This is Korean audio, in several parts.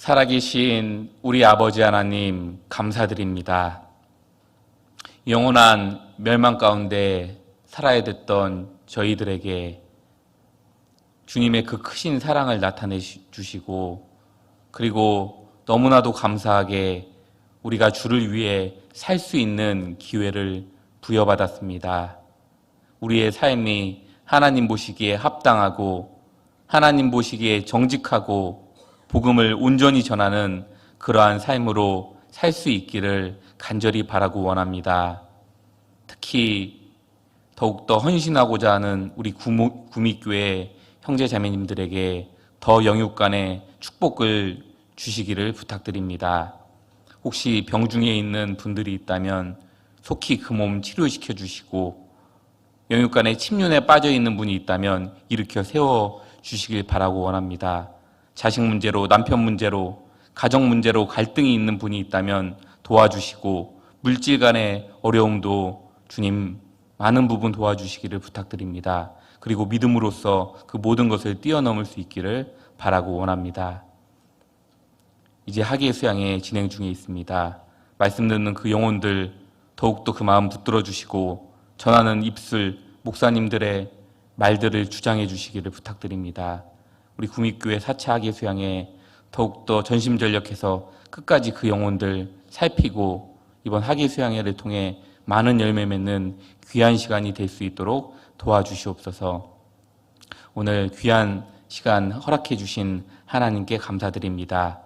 살아계신 우리 아버지 하나님 감사드립니다. 영원한 멸망 가운데 살아야 됐던 저희들에게 주님의 그 크신 사랑을 나타내 주시고, 그리고 너무나도 감사하게 우리가 주를 위해 살 수 있는 기회를 부여받았습니다. 우리의 삶이 하나님 보시기에 합당하고 하나님 보시기에 정직하고 복음을 온전히 전하는 그러한 삶으로 살 수 있기를 간절히 바라고 원합니다. 특히 더욱더 헌신하고자 하는 우리 구미교회 형제자매님들에게 더 영육간의 축복을 주시기를 부탁드립니다. 혹시 병중에 있는 분들이 있다면 속히 그 몸 치료시켜 주시고, 영육간에 침륜에 빠져 있는 분이 있다면 일으켜 세워 주시길 바라고 원합니다. 자식 문제로, 남편 문제로, 가정 문제로 갈등이 있는 분이 있다면 도와주시고, 물질 간의 어려움도 주님 많은 부분 도와주시기를 부탁드립니다. 그리고 믿음으로써 그 모든 것을 뛰어넘을 수 있기를 바라고 원합니다. 이제 학예 수양회 진행 중에 있습니다. 말씀 듣는 그 영혼들 더욱더 그 마음 붙들어 주시고, 전하는 입술 목사님들의 말들을 주장해 주시기를 부탁드립니다. 우리 구미교회 4차 학예 수양회 더욱더 전심전력해서 끝까지 그 영혼들 살피고, 이번 학예 수양회를 통해 많은 열매 맺는 귀한 시간이 될 수 있도록 도와주시옵소서. 오늘 귀한 시간 허락해 주신 하나님께 감사드립니다.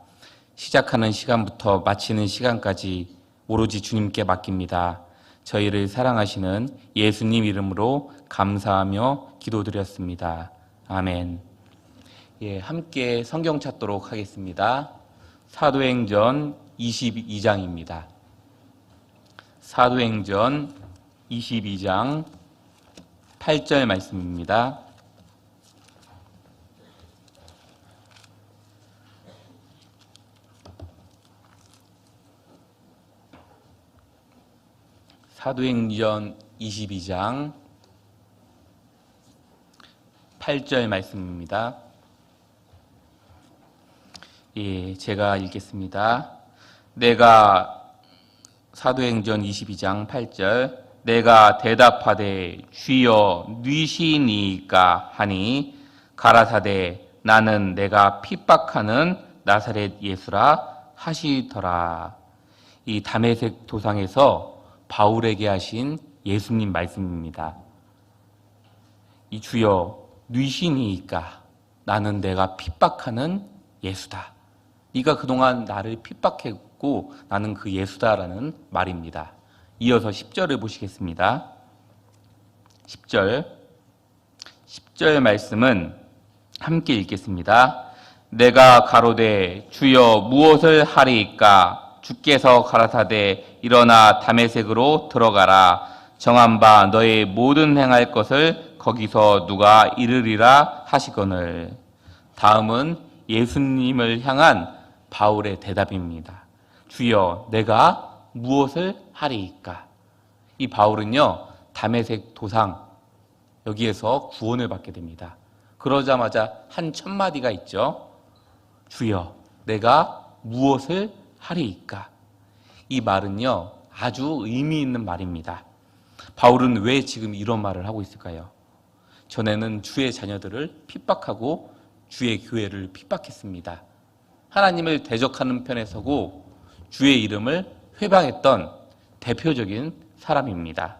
시작하는 시간부터 마치는 시간까지 오로지 주님께 맡깁니다. 저희를 사랑하시는 예수님 이름으로 감사하며 기도드렸습니다. 아멘. 함께 성경 찾도록 하겠습니다. 사도행전 22장입니다. 사도행전 22장 8절 말씀입니다. 사도행전 22장 8절 말씀입니다. 제가 읽겠습니다. 사도행전 22장 8절, 내가 대답하되 주여 뉘시니까 하니 가라사대 나는 내가 핍박하는 나사렛 예수라 하시더라. 이 다메섹 도상에서 바울에게 하신 예수님 말씀입니다. 이 주여 뉘시니까 나는 내가 핍박하는 예수다. 네가 그동안 나를 핍박했고 나는 그 예수다라는 말입니다. 이어서 10절을 보시겠습니다. 10절 말씀은 함께 읽겠습니다. 내가 가로되 주여 무엇을 하리이까? 주께서 가라사대 일어나 다메섹으로 들어가라. 정한 바 너의 모든 행할 것을 거기서 누가 이르리라 하시거늘. 다음은 예수님을 향한 바울의 대답입니다. 주여 내가 무엇을 하리이까? 이 바울은요 다메섹 도상 여기에서 구원을 받게 됩니다. 그러자마자 한 첫 마디가 있죠. 주여 내가 무엇을 하리이까? 이 말은요 아주 의미 있는 말입니다. 바울은 왜 지금 이런 말을 하고 있을까요? 전에는 주의 자녀들을 핍박하고 주의 교회를 핍박했습니다. 하나님을 대적하는 편에 서고 주의 이름을 회방했던 대표적인 사람입니다.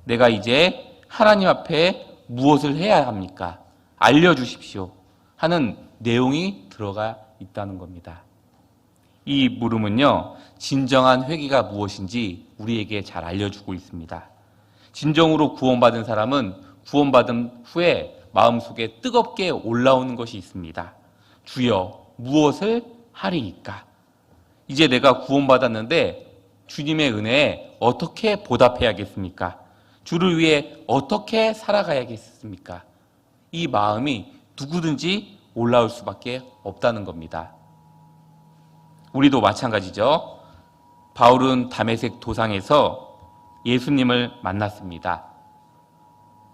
내가 이제 하나님 앞에 무엇을 해야 합니까? 알려주십시오 하는 내용이 들어가 있다는 겁니다. 이 물음은요 진정한 회개가 무엇인지 우리에게 잘 알려주고 있습니다. 진정으로 구원받은 사람은 구원받은 후에 마음속에 뜨겁게 올라오는 것이 있습니다. 주여 무엇을 하리이까? 이제 내가 구원받았는데 주님의 은혜에 어떻게 보답해야겠습니까? 주를 위해 어떻게 살아가야겠습니까? 이 마음이 누구든지 올라올 수밖에 없다는 겁니다. 우리도 마찬가지죠. 바울은 다메섹 도상에서 예수님을 만났습니다.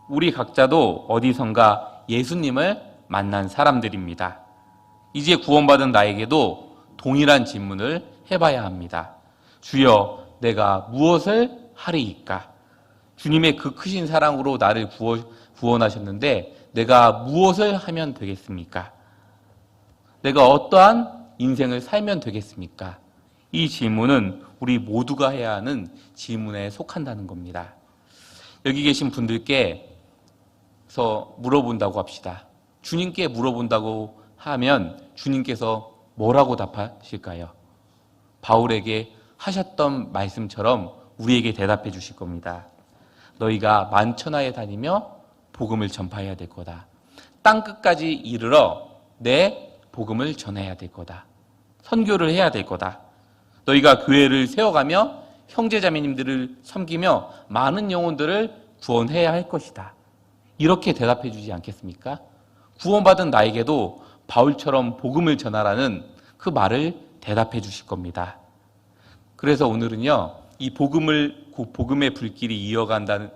우리 각자도 어디선가 예수님을 만난 사람들입니다. 이제 구원받은 나에게도 동일한 질문을 해봐야 합니다. 주여, 내가 무엇을 하리이까? 주님의 그 크신 사랑으로 나를 구원하셨는데 내가 무엇을 하면 되겠습니까? 내가 어떠한 인생을 살면 되겠습니까? 이 질문은 우리 모두가 해야 하는 질문에 속한다는 겁니다. 여기 계신 분들께서 물어본다고 합시다. 주님께 물어본다고 하면 주님께서 뭐라고 답하실까요? 바울에게 하셨던 말씀처럼 우리에게 대답해 주실 겁니다. 너희가 만천하에 다니며 복음을 전파해야 될 거다. 땅끝까지 이르러 내 복음을 전해야 될 거다. 선교를 해야 될 거다. 너희가 교회를 세워가며 형제자매님들을 섬기며 많은 영혼들을 구원해야 할 것이다. 이렇게 대답해 주지 않겠습니까? 구원받은 나에게도 바울처럼 복음을 전하라는 그 말을 대답해 주실 겁니다. 그래서 오늘은요, 이 복음의 불길이 이어가는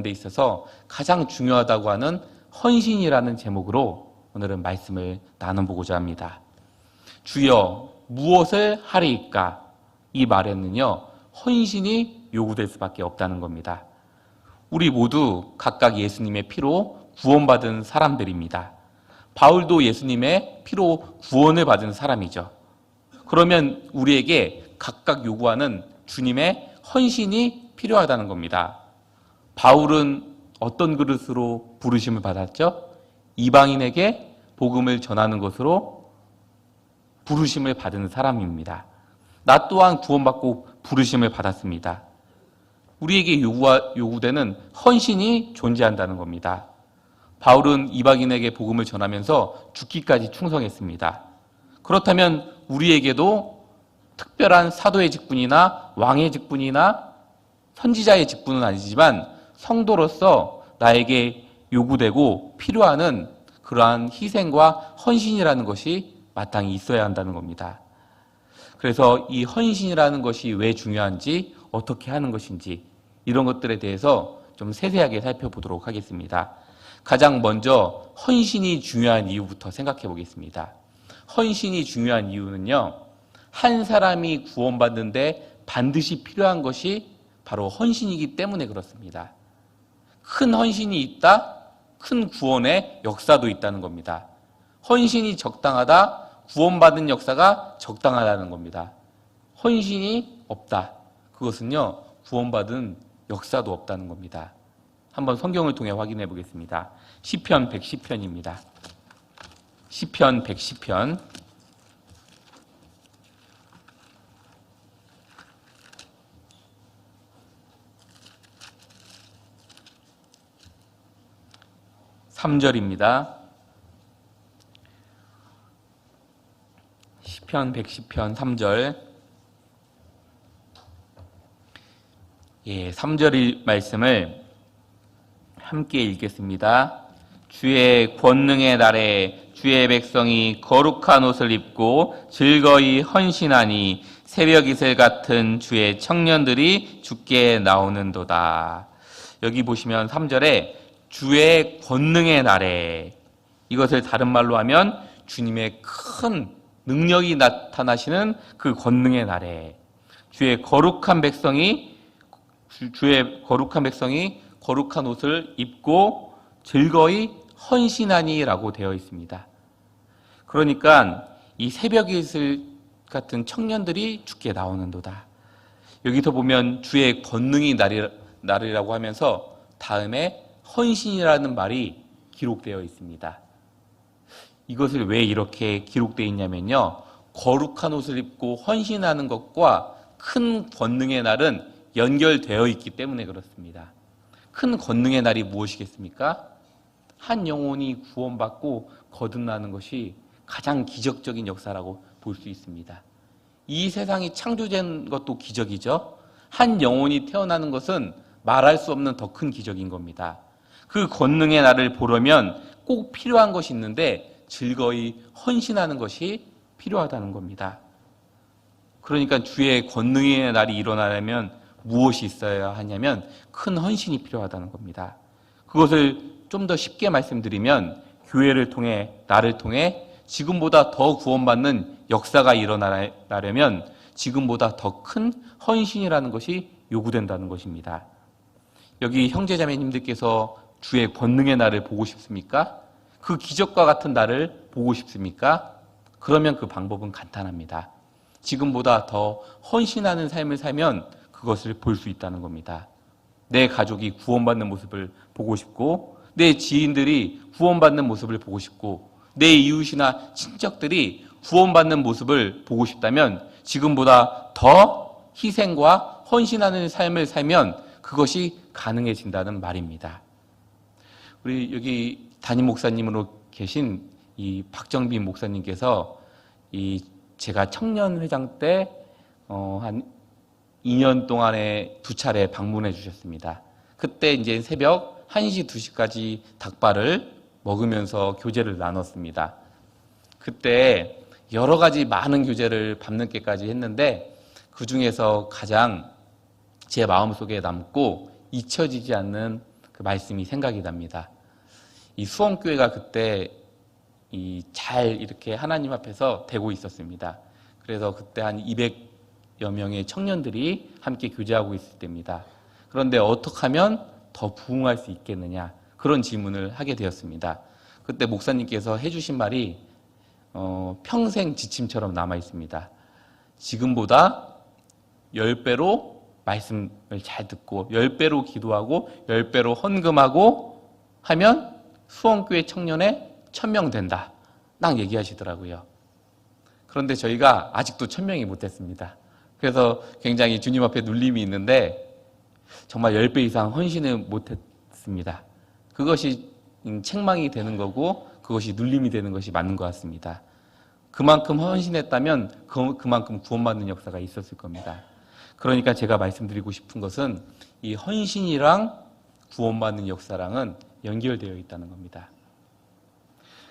데 있어서 가장 중요하다고 하는 헌신이라는 제목으로 오늘은 말씀을 나눠보고자 합니다. 주여, 무엇을 하리이까? 이 말에는요, 헌신이 요구될 수밖에 없다는 겁니다. 우리 모두 각각 예수님의 피로 구원받은 사람들입니다. 바울도 예수님의 피로 구원을 받은 사람이죠. 그러면 우리에게 각각 요구하는 주님의 헌신이 필요하다는 겁니다. 바울은 어떤 그릇으로 부르심을 받았죠? 이방인에게 복음을 전하는 것으로 부르심을 받은 사람입니다. 나 또한 구원받고 부르심을 받았습니다. 우리에게 요구되는 헌신이 존재한다는 겁니다. 바울은 이방인에게 복음을 전하면서 죽기까지 충성했습니다. 그렇다면 우리에게도 특별한 사도의 직분이나 왕의 직분이나 선지자의 직분은 아니지만 성도로서 나에게 요구되고 필요한 그러한 희생과 헌신이라는 것이 마땅히 있어야 한다는 겁니다. 그래서 이 헌신이라는 것이 왜 중요한지, 어떻게 하는 것인지 이런 것들에 대해서 좀 세세하게 살펴보도록 하겠습니다. 가장 먼저 헌신이 중요한 이유부터 생각해 보겠습니다. 헌신이 중요한 이유는요, 한 사람이 구원받는데 반드시 필요한 것이 바로 헌신이기 때문에 그렇습니다. 큰 헌신이 있다, 큰 구원의 역사도 있다는 겁니다. 헌신이 적당하다, 구원받은 역사가 적당하다는 겁니다. 헌신이 없다, 그것은요, 구원받은 역사도 없다는 겁니다. 한번 성경을 통해 확인해 보겠습니다. 시편 110편입니다. 시편 110편 3절입니다. 시편 110편 3절. 3절 말씀을 함께 읽겠습니다. 주의 권능의 날에 주의 백성이 거룩한 옷을 입고 즐거이 헌신하니 새벽 이슬 같은 주의 청년들이 주께 나오는도다. 여기 보시면 3절에 주의 권능의 날에, 이것을 다른 말로 하면 주님의 큰 능력이 나타나시는 그 권능의 날에 주의 거룩한 백성이 거룩한 옷을 입고 즐거이 헌신하니라고 되어 있습니다. 그러니까 이 새벽 이슬 같은 청년들이 주께 나오는도다. 여기서 보면 주의 권능이 날이라고 하면서 다음에 헌신이라는 말이 기록되어 있습니다. 이것을 왜 이렇게 기록되어 있냐면요, 거룩한 옷을 입고 헌신하는 것과 큰 권능의 날은 연결되어 있기 때문에 그렇습니다. 큰 권능의 날이 무엇이겠습니까? 한 영혼이 구원받고 거듭나는 것이 가장 기적적인 역사라고 볼 수 있습니다. 이 세상이 창조된 것도 기적이죠. 한 영혼이 태어나는 것은 말할 수 없는 더 큰 기적인 겁니다. 그 권능의 날을 보려면 꼭 필요한 것이 있는데 즐거이 헌신하는 것이 필요하다는 겁니다. 그러니까 주의 권능의 날이 일어나려면 무엇이 있어야 하냐면 큰 헌신이 필요하다는 겁니다. 그것을 좀 더 쉽게 말씀드리면 교회를 통해, 나를 통해 지금보다 더 구원받는 역사가 일어나려면 지금보다 더 큰 헌신이라는 것이 요구된다는 것입니다. 여기 형제자매님들께서 주의 권능의 날을 보고 싶습니까? 그 기적과 같은 날을 보고 싶습니까? 그러면 그 방법은 간단합니다. 지금보다 더 헌신하는 삶을 살면 그것을 볼 수 있다는 겁니다. 내 가족이 구원받는 모습을 보고 싶고, 내 지인들이 구원받는 모습을 보고 싶고, 내 이웃이나 친척들이 구원받는 모습을 보고 싶다면 지금보다 더 희생과 헌신하는 삶을 살면 그것이 가능해진다는 말입니다. 우리 여기 담임 목사님으로 계신 이 박정빈 목사님께서 제가 청년회장 때 한 2년 동안에 2차례 방문해 주셨습니다. 그때 이제 새벽 1시, 2시까지 닭발을 먹으면서 교제를 나눴습니다. 그때 여러 가지 많은 교제를 밤늦게까지 했는데 그 중에서 가장 제 마음속에 남고 잊혀지지 않는 그 말씀이 생각이 납니다. 이 수원교회가 그때 잘 이렇게 하나님 앞에서 되고 있었습니다. 그래서 그때 한 200여 명의 청년들이 함께 교제하고 있을 때입니다. 그런데 어떻게 하면 더 부흥할 수 있겠느냐, 그런 질문을 하게 되었습니다. 그때 목사님께서 해주신 말이 평생 지침처럼 남아 있습니다. 지금보다 10배로 말씀을 잘 듣고 10배로 기도하고 10배로 헌금하고 하면 수원교회 청년에 1000명 된다, 딱 얘기하시더라고요. 그런데 저희가 아직도 1000명이 못 됐습니다. 그래서 굉장히 주님 앞에 눌림이 있는데 정말 10배 이상 헌신을 못 했습니다. 그것이 책망이 되는 거고 그것이 눌림이 되는 것이 맞는 것 같습니다. 그만큼 헌신했다면 그만큼 구원받는 역사가 있었을 겁니다. 그러니까 제가 말씀드리고 싶은 것은 이 헌신이랑 구원받는 역사랑은 연결되어 있다는 겁니다.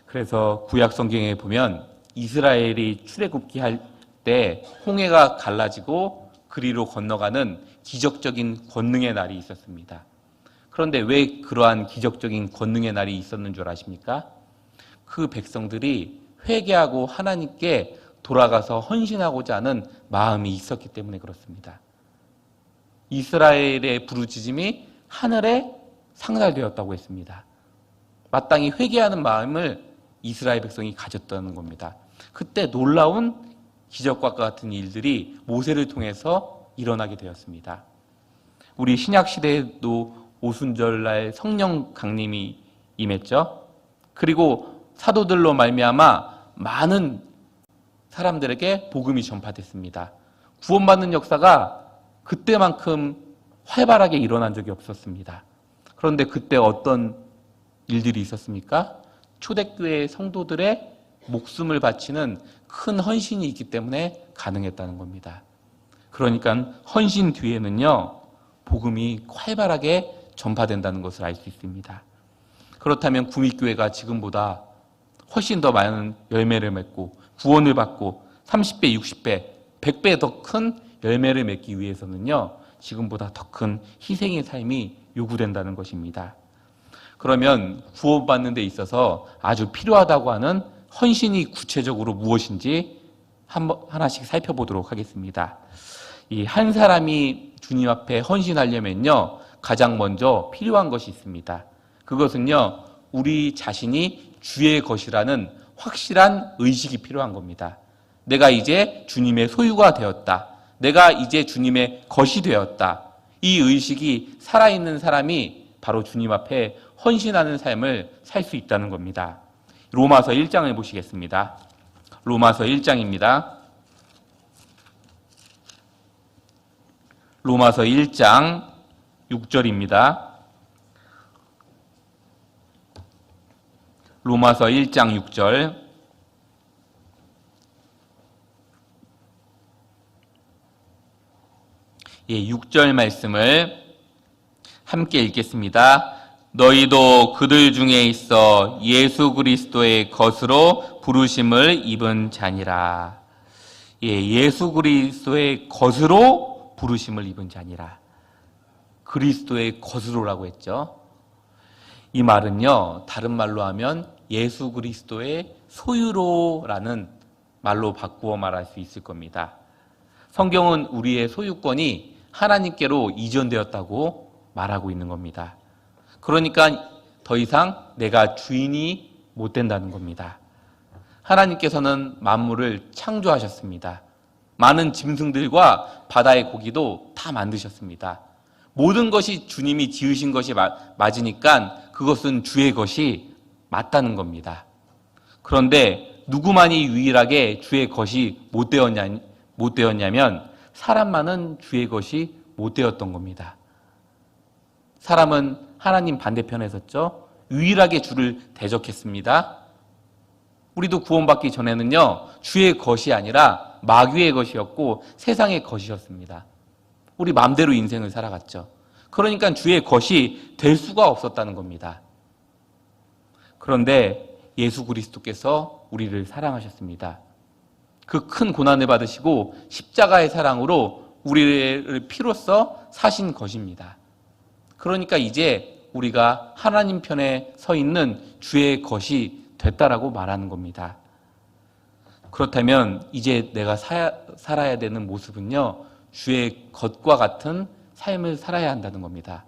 그래서 구약 성경에 보면 이스라엘이 출애굽기 할 때 홍해가 갈라지고 그리로 건너가는 기적적인 권능의 날이 있었습니다. 그런데 왜 그러한 기적적인 권능의 날이 있었는 줄 아십니까? 그 백성들이 회개하고 하나님께 돌아가서 헌신하고자 하는 마음이 있었기 때문에 그렇습니다. 이스라엘의 부르짖음이 하늘에 상달되었다고 했습니다. 마땅히 회개하는 마음을 이스라엘 백성이 가졌다는 겁니다. 그때 놀라운 기적과 같은 일들이 모세를 통해서 일어나게 되었습니다. 우리 신약 시대에도 오순절날 성령 강림이 임했죠. 그리고 사도들로 말미암아 많은 사람들에게 복음이 전파됐습니다. 구원받는 역사가 그때만큼 활발하게 일어난 적이 없었습니다. 그런데 그때 어떤 일들이 있었습니까? 초대교회 성도들의 목숨을 바치는 큰 헌신이 있기 때문에 가능했다는 겁니다. 그러니까 헌신 뒤에는요, 복음이 활발하게 전파된다는 것을 알 수 있습니다. 그렇다면 구미교회가 지금보다 훨씬 더 많은 열매를 맺고 구원을 받고 30배, 60배, 100배 더 큰 열매를 맺기 위해서는요, 지금보다 더 큰 희생의 삶이 요구된다는 것입니다. 그러면 구원받는 데 있어서 아주 필요하다고 하는 헌신이 구체적으로 무엇인지 하나씩 살펴보도록 하겠습니다. 이 한 사람이 주님 앞에 헌신하려면요, 가장 먼저 필요한 것이 있습니다. 그것은요, 우리 자신이 주의 것이라는 확실한 의식이 필요한 겁니다. 내가 이제 주님의 소유가 되었다. 내가 이제 주님의 것이 되었다. 이 의식이 살아있는 사람이 바로 주님 앞에 헌신하는 삶을 살 수 있다는 겁니다. 로마서 1장을 보시겠습니다. 로마서 1장입니다. 로마서 1장 6절입니다. 로마서 1장 6절. 예, 6절 말씀을 함께 읽겠습니다. 너희도 그들 중에 있어 예수 그리스도의 것으로 부르심을 입은 자니라. 예, 예수 그리스도의 것으로 부르심을 입은 자니라. 그리스도의 것으로라고 했죠. 이 말은요, 다른 말로 하면 예수 그리스도의 소유로라는 말로 바꾸어 말할 수 있을 겁니다. 성경은 우리의 소유권이 하나님께로 이전되었다고 말하고 있는 겁니다. 그러니까 더 이상 내가 주인이 못 된다는 겁니다. 하나님께서는 만물을 창조하셨습니다. 많은 짐승들과 바다의 고기도 다 만드셨습니다. 모든 것이 주님이 지으신 것이 맞으니까 그것은 주의 것이 맞다는 겁니다. 그런데 누구만이 유일하게 주의 것이 못 되었냐면 사람만은 주의 것이 못 되었던 겁니다. 사람은 하나님 반대편에 섰죠. 유일하게 주를 대적했습니다. 우리도 구원받기 전에는요, 주의 것이 아니라 마귀의 것이었고 세상의 것이었습니다. 우리 마음대로 인생을 살아갔죠. 그러니까 주의 것이 될 수가 없었다는 겁니다. 그런데 예수 그리스도께서 우리를 사랑하셨습니다. 그 큰 고난을 받으시고 십자가의 사랑으로 우리를 피로써 사신 것입니다. 그러니까 이제 우리가 하나님 편에 서 있는 주의 것이 됐다라고 말하는 겁니다. 그렇다면 이제 내가 살아야 되는 모습은요, 주의 것과 같은 삶을 살아야 한다는 겁니다.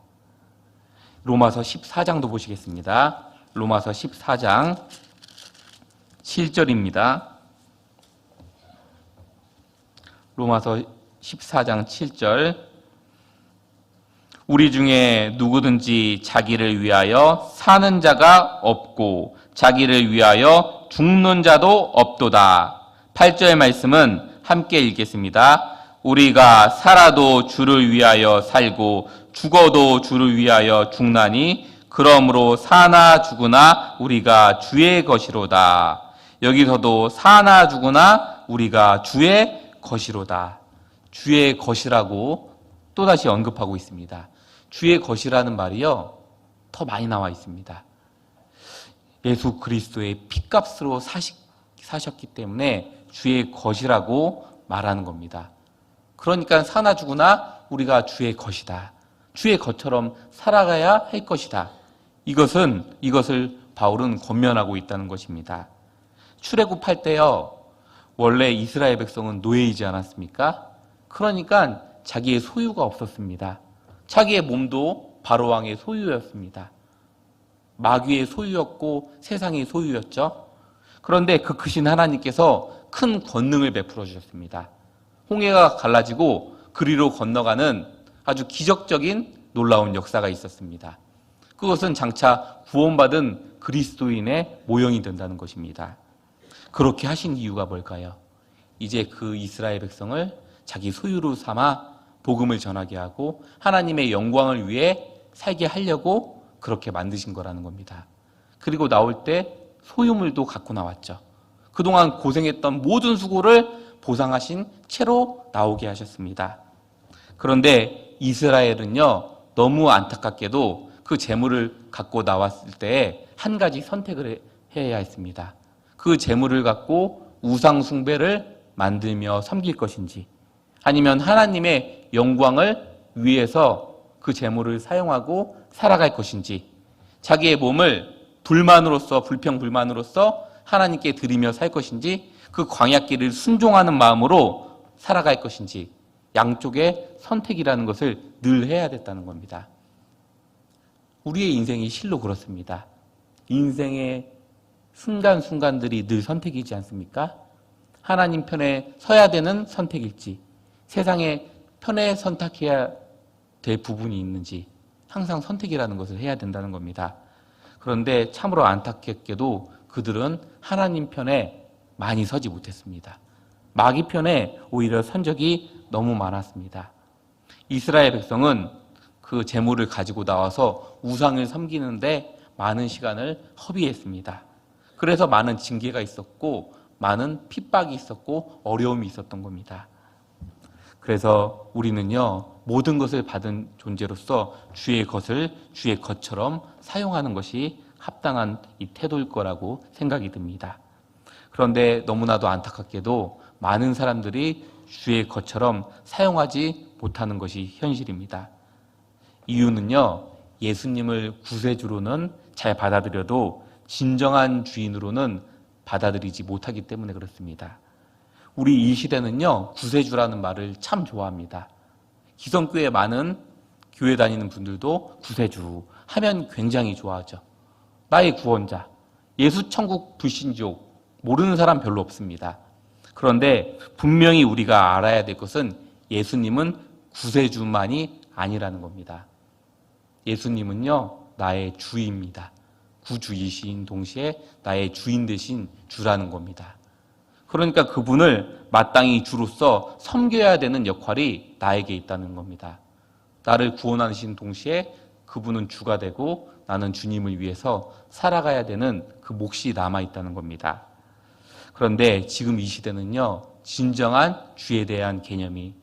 로마서 14장도 보시겠습니다. 로마서 14장 7절입니다. 로마서 14장 7절. 우리 중에 누구든지 자기를 위하여 사는 자가 없고 자기를 위하여 죽는 자도 없도다. 8절 말씀은 함께 읽겠습니다. 우리가 살아도 주를 위하여 살고 죽어도 주를 위하여 죽나니 그러므로 사나 죽으나 우리가 주의 것이로다. 여기서도 사나 죽으나 우리가 주의 것이로다. 주의 것이라고 또다시 언급하고 있습니다. 주의 것이라는 말이요, 더 많이 나와 있습니다. 예수 그리스도의 피값으로 사셨기 때문에 주의 것이라고 말하는 겁니다. 그러니까 사나 죽으나 우리가 주의 것이다. 주의 것처럼 살아가야 할 것이다. 이것을 바울은 권면하고 있다는 것입니다. 출애굽할 때요, 원래 이스라엘 백성은 노예이지 않았습니까? 그러니까 자기의 소유가 없었습니다. 자기의 몸도 바로 왕의 소유였습니다. 마귀의 소유였고 세상의 소유였죠. 그런데 그 크신 하나님께서 큰 권능을 베풀어 주셨습니다. 홍해가 갈라지고 그리로 건너가는 아주 기적적인 놀라운 역사가 있었습니다. 그것은 장차 구원받은 그리스도인의 모형이 된다는 것입니다. 그렇게 하신 이유가 뭘까요? 이제 그 이스라엘 백성을 자기 소유로 삼아 복음을 전하게 하고 하나님의 영광을 위해 살게 하려고 그렇게 만드신 거라는 겁니다. 그리고 나올 때 소유물도 갖고 나왔죠. 그동안 고생했던 모든 수고를 보상하신 채로 나오게 하셨습니다. 그런데 이스라엘은요, 너무 안타깝게도 그 재물을 갖고 나왔을 때 한 가지 선택을 해야 했습니다. 그 재물을 갖고 우상 숭배를 만들며 섬길 것인지, 아니면 하나님의 영광을 위해서 그 재물을 사용하고 살아갈 것인지, 자기의 몸을 불평불만으로서 하나님께 드리며 살 것인지, 그 광야길을 순종하는 마음으로 살아갈 것인지, 양쪽의 선택이라는 것을 늘 해야 됐다는 겁니다. 우리의 인생이 실로 그렇습니다. 인생의 순간순간들이 늘 선택이지 않습니까? 하나님 편에 서야 되는 선택일지, 세상의 편에 선택해야 될 부분이 있는지, 항상 선택이라는 것을 해야 된다는 겁니다. 그런데 참으로 안타깝게도 그들은 하나님 편에 많이 서지 못했습니다. 마귀 편에 오히려 선 적이 너무 많았습니다. 이스라엘 백성은 그 재물을 가지고 나와서 우상을 섬기는데 많은 시간을 허비했습니다. 그래서 많은 징계가 있었고 많은 핍박이 있었고 어려움이 있었던 겁니다. 그래서 우리는요, 모든 것을 받은 존재로서 주의 것을 주의 것처럼 사용하는 것이 합당한 이 태도일 거라고 생각이 듭니다. 그런데 너무나도 안타깝게도 많은 사람들이 주의 것처럼 사용하지 못하는 것이 현실입니다. 이유는요, 예수님을 구세주로는 잘 받아들여도 진정한 주인으로는 받아들이지 못하기 때문에 그렇습니다. 우리 이 시대는요, 구세주라는 말을 참 좋아합니다. 기성교회 많은 교회 다니는 분들도 구세주 하면 굉장히 좋아하죠. 나의 구원자, 예수 천국 불신족 모르는 사람 별로 없습니다. 그런데 분명히 우리가 알아야 될 것은 예수님은 구세주만이 아니라는 겁니다. 예수님은요, 나의 주입니다. 구주이신 동시에 나의 주인 되신 주라는 겁니다. 그러니까 그분을 마땅히 주로서 섬겨야 되는 역할이 나에게 있다는 겁니다. 나를 구원하신 동시에 그분은 주가 되고 나는 주님을 위해서 살아가야 되는 그 몫이 남아있다는 겁니다. 그런데 지금 이 시대는요, 진정한 주에 대한 개념이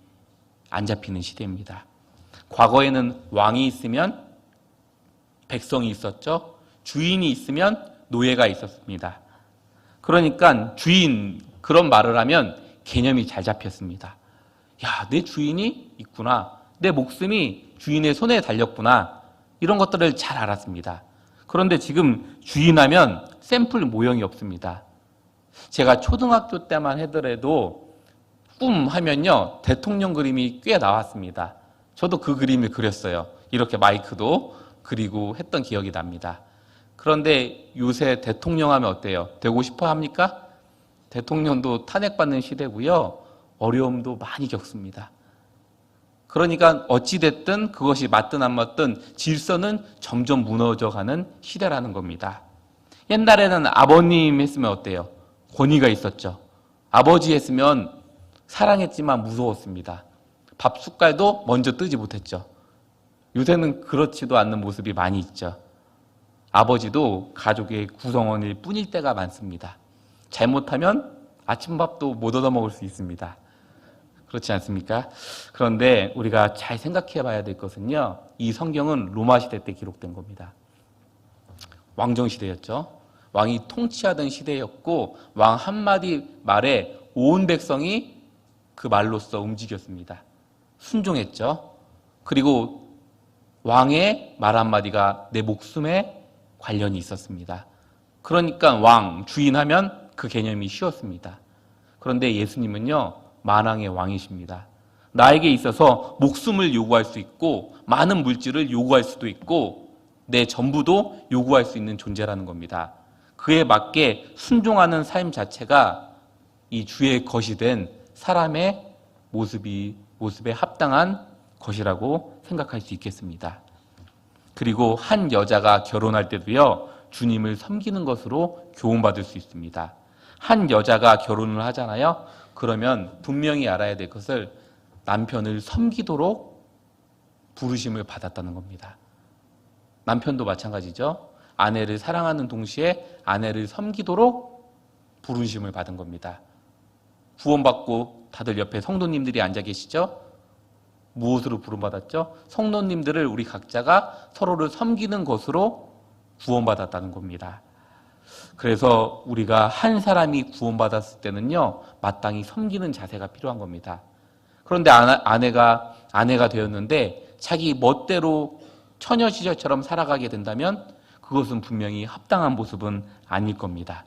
안 잡히는 시대입니다. 과거에는 왕이 있으면 백성이 있었죠. 주인이 있으면 노예가 있었습니다. 그러니까 주인 그런 말을 하면 개념이 잘 잡혔습니다. 야, 내 주인이 있구나. 내 목숨이 주인의 손에 달렸구나. 이런 것들을 잘 알았습니다. 그런데 지금 주인하면 샘플 모형이 없습니다. 제가 초등학교 때만 하더라도 꿈 하면요, 대통령 그림이 꽤 나왔습니다. 저도 그 그림을 그렸어요. 이렇게 마이크도 그리고 했던 기억이 납니다. 그런데 요새 대통령 하면 어때요? 되고 싶어 합니까? 대통령도 탄핵받는 시대고요. 어려움도 많이 겪습니다. 그러니까 어찌됐든 그것이 맞든 안 맞든 질서는 점점 무너져가는 시대라는 겁니다. 옛날에는 아버님 했으면 어때요? 권위가 있었죠. 아버지 했으면 사랑했지만 무서웠습니다. 밥 숟갈도 먼저 뜨지 못했죠. 요새는 그렇지도 않는 모습이 많이 있죠. 아버지도 가족의 구성원일 뿐일 때가 많습니다. 잘못하면 아침밥도 못 얻어 먹을 수 있습니다. 그렇지 않습니까? 그런데 우리가 잘 생각해 봐야 될 것은요, 이 성경은 로마 시대 때 기록된 겁니다. 왕정 시대였죠. 왕이 통치하던 시대였고 왕 한마디 말에 온 백성이 그 말로써 움직였습니다. 순종했죠. 그리고 왕의 말 한마디가 내 목숨에 관련이 있었습니다. 그러니까 왕, 주인하면 그 개념이 쉬웠습니다. 그런데 예수님은요, 만왕의 왕이십니다. 나에게 있어서 목숨을 요구할 수 있고 많은 물질을 요구할 수도 있고 내 전부도 요구할 수 있는 존재라는 겁니다. 그에 맞게 순종하는 삶 자체가 이 주의 것이 된 사람의 모습에 합당한 것이라고 생각할 수 있겠습니다. 그리고 한 여자가 결혼할 때도요, 주님을 섬기는 것으로 교훈받을 수 있습니다. 한 여자가 결혼을 하잖아요. 그러면 분명히 알아야 될 것을 남편을 섬기도록 부르심을 받았다는 겁니다. 남편도 마찬가지죠. 아내를 사랑하는 동시에 아내를 섬기도록 부르심을 받은 겁니다. 구원받고 다들 옆에 성도님들이 앉아 계시죠? 무엇으로 부름받았죠? 성도님들을 우리 각자가 서로를 섬기는 것으로 구원받았다는 겁니다. 그래서 우리가 한 사람이 구원받았을 때는요, 마땅히 섬기는 자세가 필요한 겁니다. 그런데 아내가 되었는데 자기 멋대로 처녀 시절처럼 살아가게 된다면 그것은 분명히 합당한 모습은 아닐 겁니다.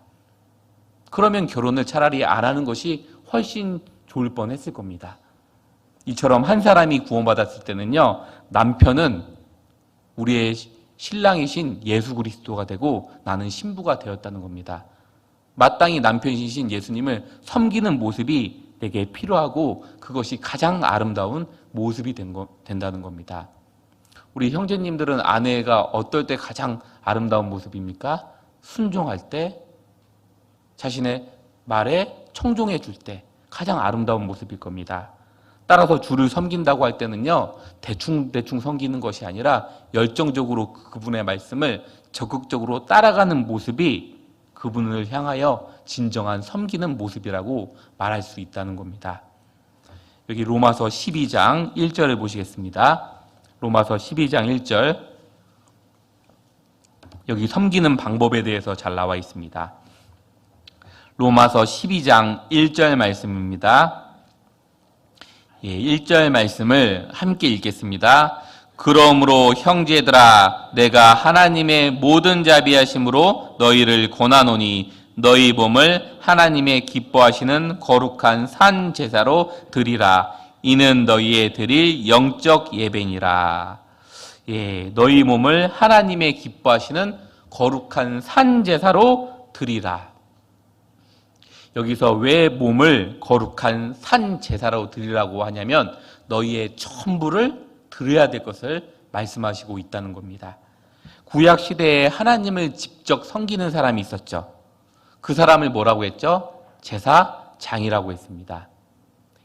그러면 결혼을 차라리 안 하는 것이 훨씬 좋을 뻔했을 겁니다. 이처럼 한 사람이 구원받았을 때는요, 남편은 우리의 신랑이신 예수 그리스도가 되고 나는 신부가 되었다는 겁니다. 마땅히 남편이신 예수님을 섬기는 모습이 내게 필요하고 그것이 가장 아름다운 모습이 된다는 겁니다. 우리 형제님들은 아내가 어떨 때 가장 아름다운 모습입니까? 순종할 때, 자신의 말에 청종해 줄 때 가장 아름다운 모습일 겁니다. 따라서 주를 섬긴다고 할 때는요, 대충 섬기는 것이 아니라 열정적으로 그분의 말씀을 적극적으로 따라가는 모습이 그분을 향하여 진정한 섬기는 모습이라고 말할 수 있다는 겁니다. 여기 로마서 12장 1절을 보시겠습니다. 로마서 12장 1절, 여기 섬기는 방법에 대해서 잘 나와 있습니다. 로마서 12장 1절 말씀입니다. 1절 말씀을 함께 읽겠습니다. 그러므로 형제들아 내가 하나님의 모든 자비하심으로 너희를 권하노니 너희 몸을 하나님의 기뻐하시는 거룩한 산 제사로 드리라. 이는 너희의 드릴 영적 예배니라. 예, 너희 몸을 하나님의 기뻐하시는 거룩한 산 제사로 드리라. 여기서 왜 몸을 거룩한 산 제사로 드리라고 하냐면 너희의 전부를 드려야 될 것을 말씀하시고 있다는 겁니다. 구약 시대에 하나님을 직접 섬기는 사람이 있었죠. 그 사람을 뭐라고 했죠? 제사장이라고 했습니다.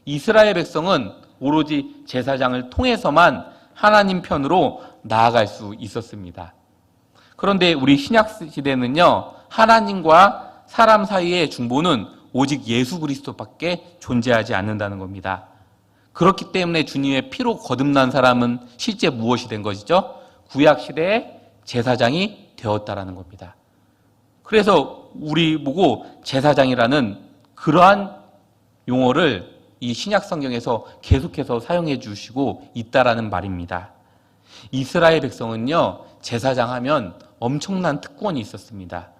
이스라엘 백성은 오로지 제사장을 통해서만 하나님 편으로 나아갈 수 있었습니다. 그런데 우리 신약 시대는요, 하나님과 사람 사이의 중보는 오직 예수 그리스도밖에 존재하지 않는다는 겁니다. 그렇기 때문에 주님의 피로 거듭난 사람은 실제 무엇이 된 것이죠? 구약 시대의 제사장이 되었다라는 겁니다. 그래서 우리 보고 제사장이라는 그러한 용어를 이 신약 성경에서 계속해서 사용해 주시고 있다라는 말입니다. 이스라엘 백성은요, 제사장 하면 엄청난 특권이 있었습니다.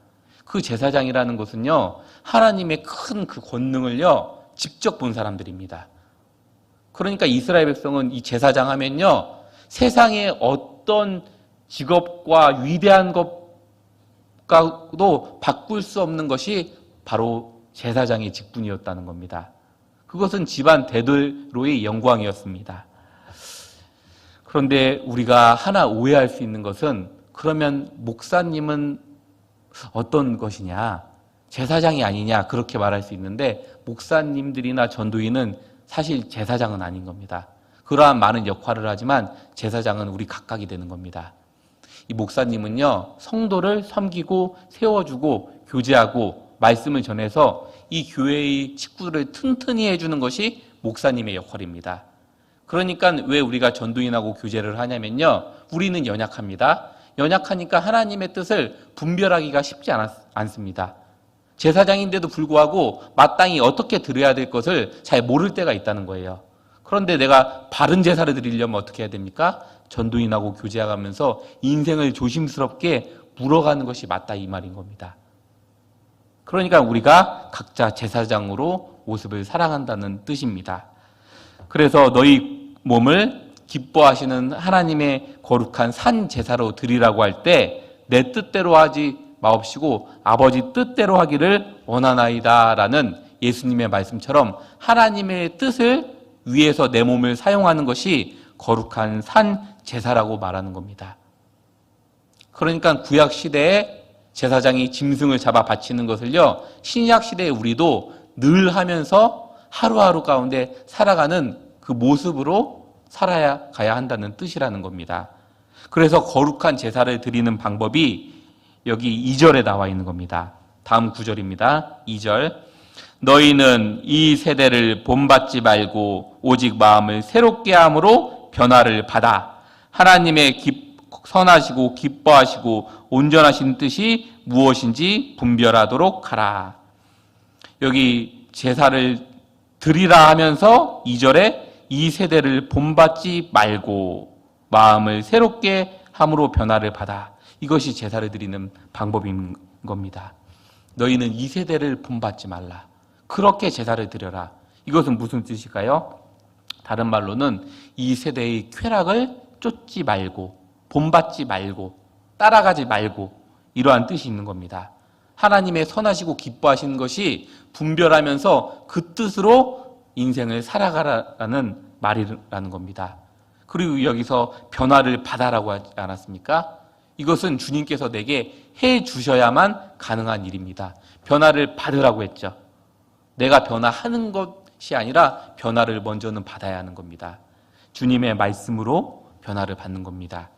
그 제사장이라는 것은요, 하나님의 큰 그 권능을요, 직접 본 사람들입니다. 그러니까 이스라엘 백성은 이 제사장 하면요, 세상의 어떤 직업과 위대한 것과도 바꿀 수 없는 것이 바로 제사장의 직분이었다는 겁니다. 그것은 집안 대대로의 영광이었습니다. 그런데 우리가 하나 오해할 수 있는 것은 그러면 목사님은 어떤 것이냐, 제사장이 아니냐 그렇게 말할 수 있는데 목사님들이나 전도인은 사실 제사장은 아닌 겁니다. 그러한 많은 역할을 하지만 제사장은 우리 각각이 되는 겁니다. 이 목사님은요, 성도를 섬기고 세워주고 교제하고 말씀을 전해서 이 교회의 식구들을 튼튼히 해주는 것이 목사님의 역할입니다. 그러니까 왜 우리가 전도인하고 교제를 하냐면요, 우리는 연약합니다. 연약하니까 하나님의 뜻을 분별하기가 쉽지 않습니다. 제사장인데도 불구하고 마땅히 어떻게 드려야 될 것을 잘 모를 때가 있다는 거예요. 그런데 내가 바른 제사를 드리려면 어떻게 해야 됩니까? 전도인하고 교제하면서 인생을 조심스럽게 물어가는 것이 맞다 이 말인 겁니다. 그러니까 우리가 각자 제사장으로 모습을 살아간다는 뜻입니다. 그래서 너희 몸을 기뻐하시는 하나님의 거룩한 산 제사로 드리라고 할 때 내 뜻대로 하지 마옵시고 아버지 뜻대로 하기를 원하나이다라는 예수님의 말씀처럼 하나님의 뜻을 위해서 내 몸을 사용하는 것이 거룩한 산 제사라고 말하는 겁니다. 그러니까 구약 시대에 제사장이 짐승을 잡아 바치는 것을요, 신약 시대에 우리도 늘 하면서 하루하루 가운데 살아가는 그 모습으로 살아야 가야 한다는 뜻이라는 겁니다. 그래서 거룩한 제사를 드리는 방법이 여기 2절에 나와 있는 겁니다. 다음 9절입니다. 2절. 너희는 이 세대를 본받지 말고 오직 마음을 새롭게 함으로 변화를 받아 하나님의 선하시고 기뻐하시고 온전하신 뜻이 무엇인지 분별하도록 하라. 여기 제사를 드리라 하면서 2절에 이 세대를 본받지 말고 마음을 새롭게 함으로 변화를 받아. 이것이 제사를 드리는 방법인 겁니다. 너희는 이 세대를 본받지 말라. 그렇게 제사를 드려라. 이것은 무슨 뜻일까요? 다른 말로는 이 세대의 쾌락을 쫓지 말고 본받지 말고 따라가지 말고 이러한 뜻이 있는 겁니다. 하나님의 선하시고 기뻐하시는 것이 분별하면서 그 뜻으로 인생을 살아가라는 말이라는 겁니다. 그리고 여기서 변화를 받아라고 하지 않았습니까? 이것은 주님께서 내게 해 주셔야만 가능한 일입니다. 변화를 받으라고 했죠. 내가 변화하는 것이 아니라 변화를 먼저는 받아야 하는 겁니다. 주님의 말씀으로 변화를 받는 겁니다.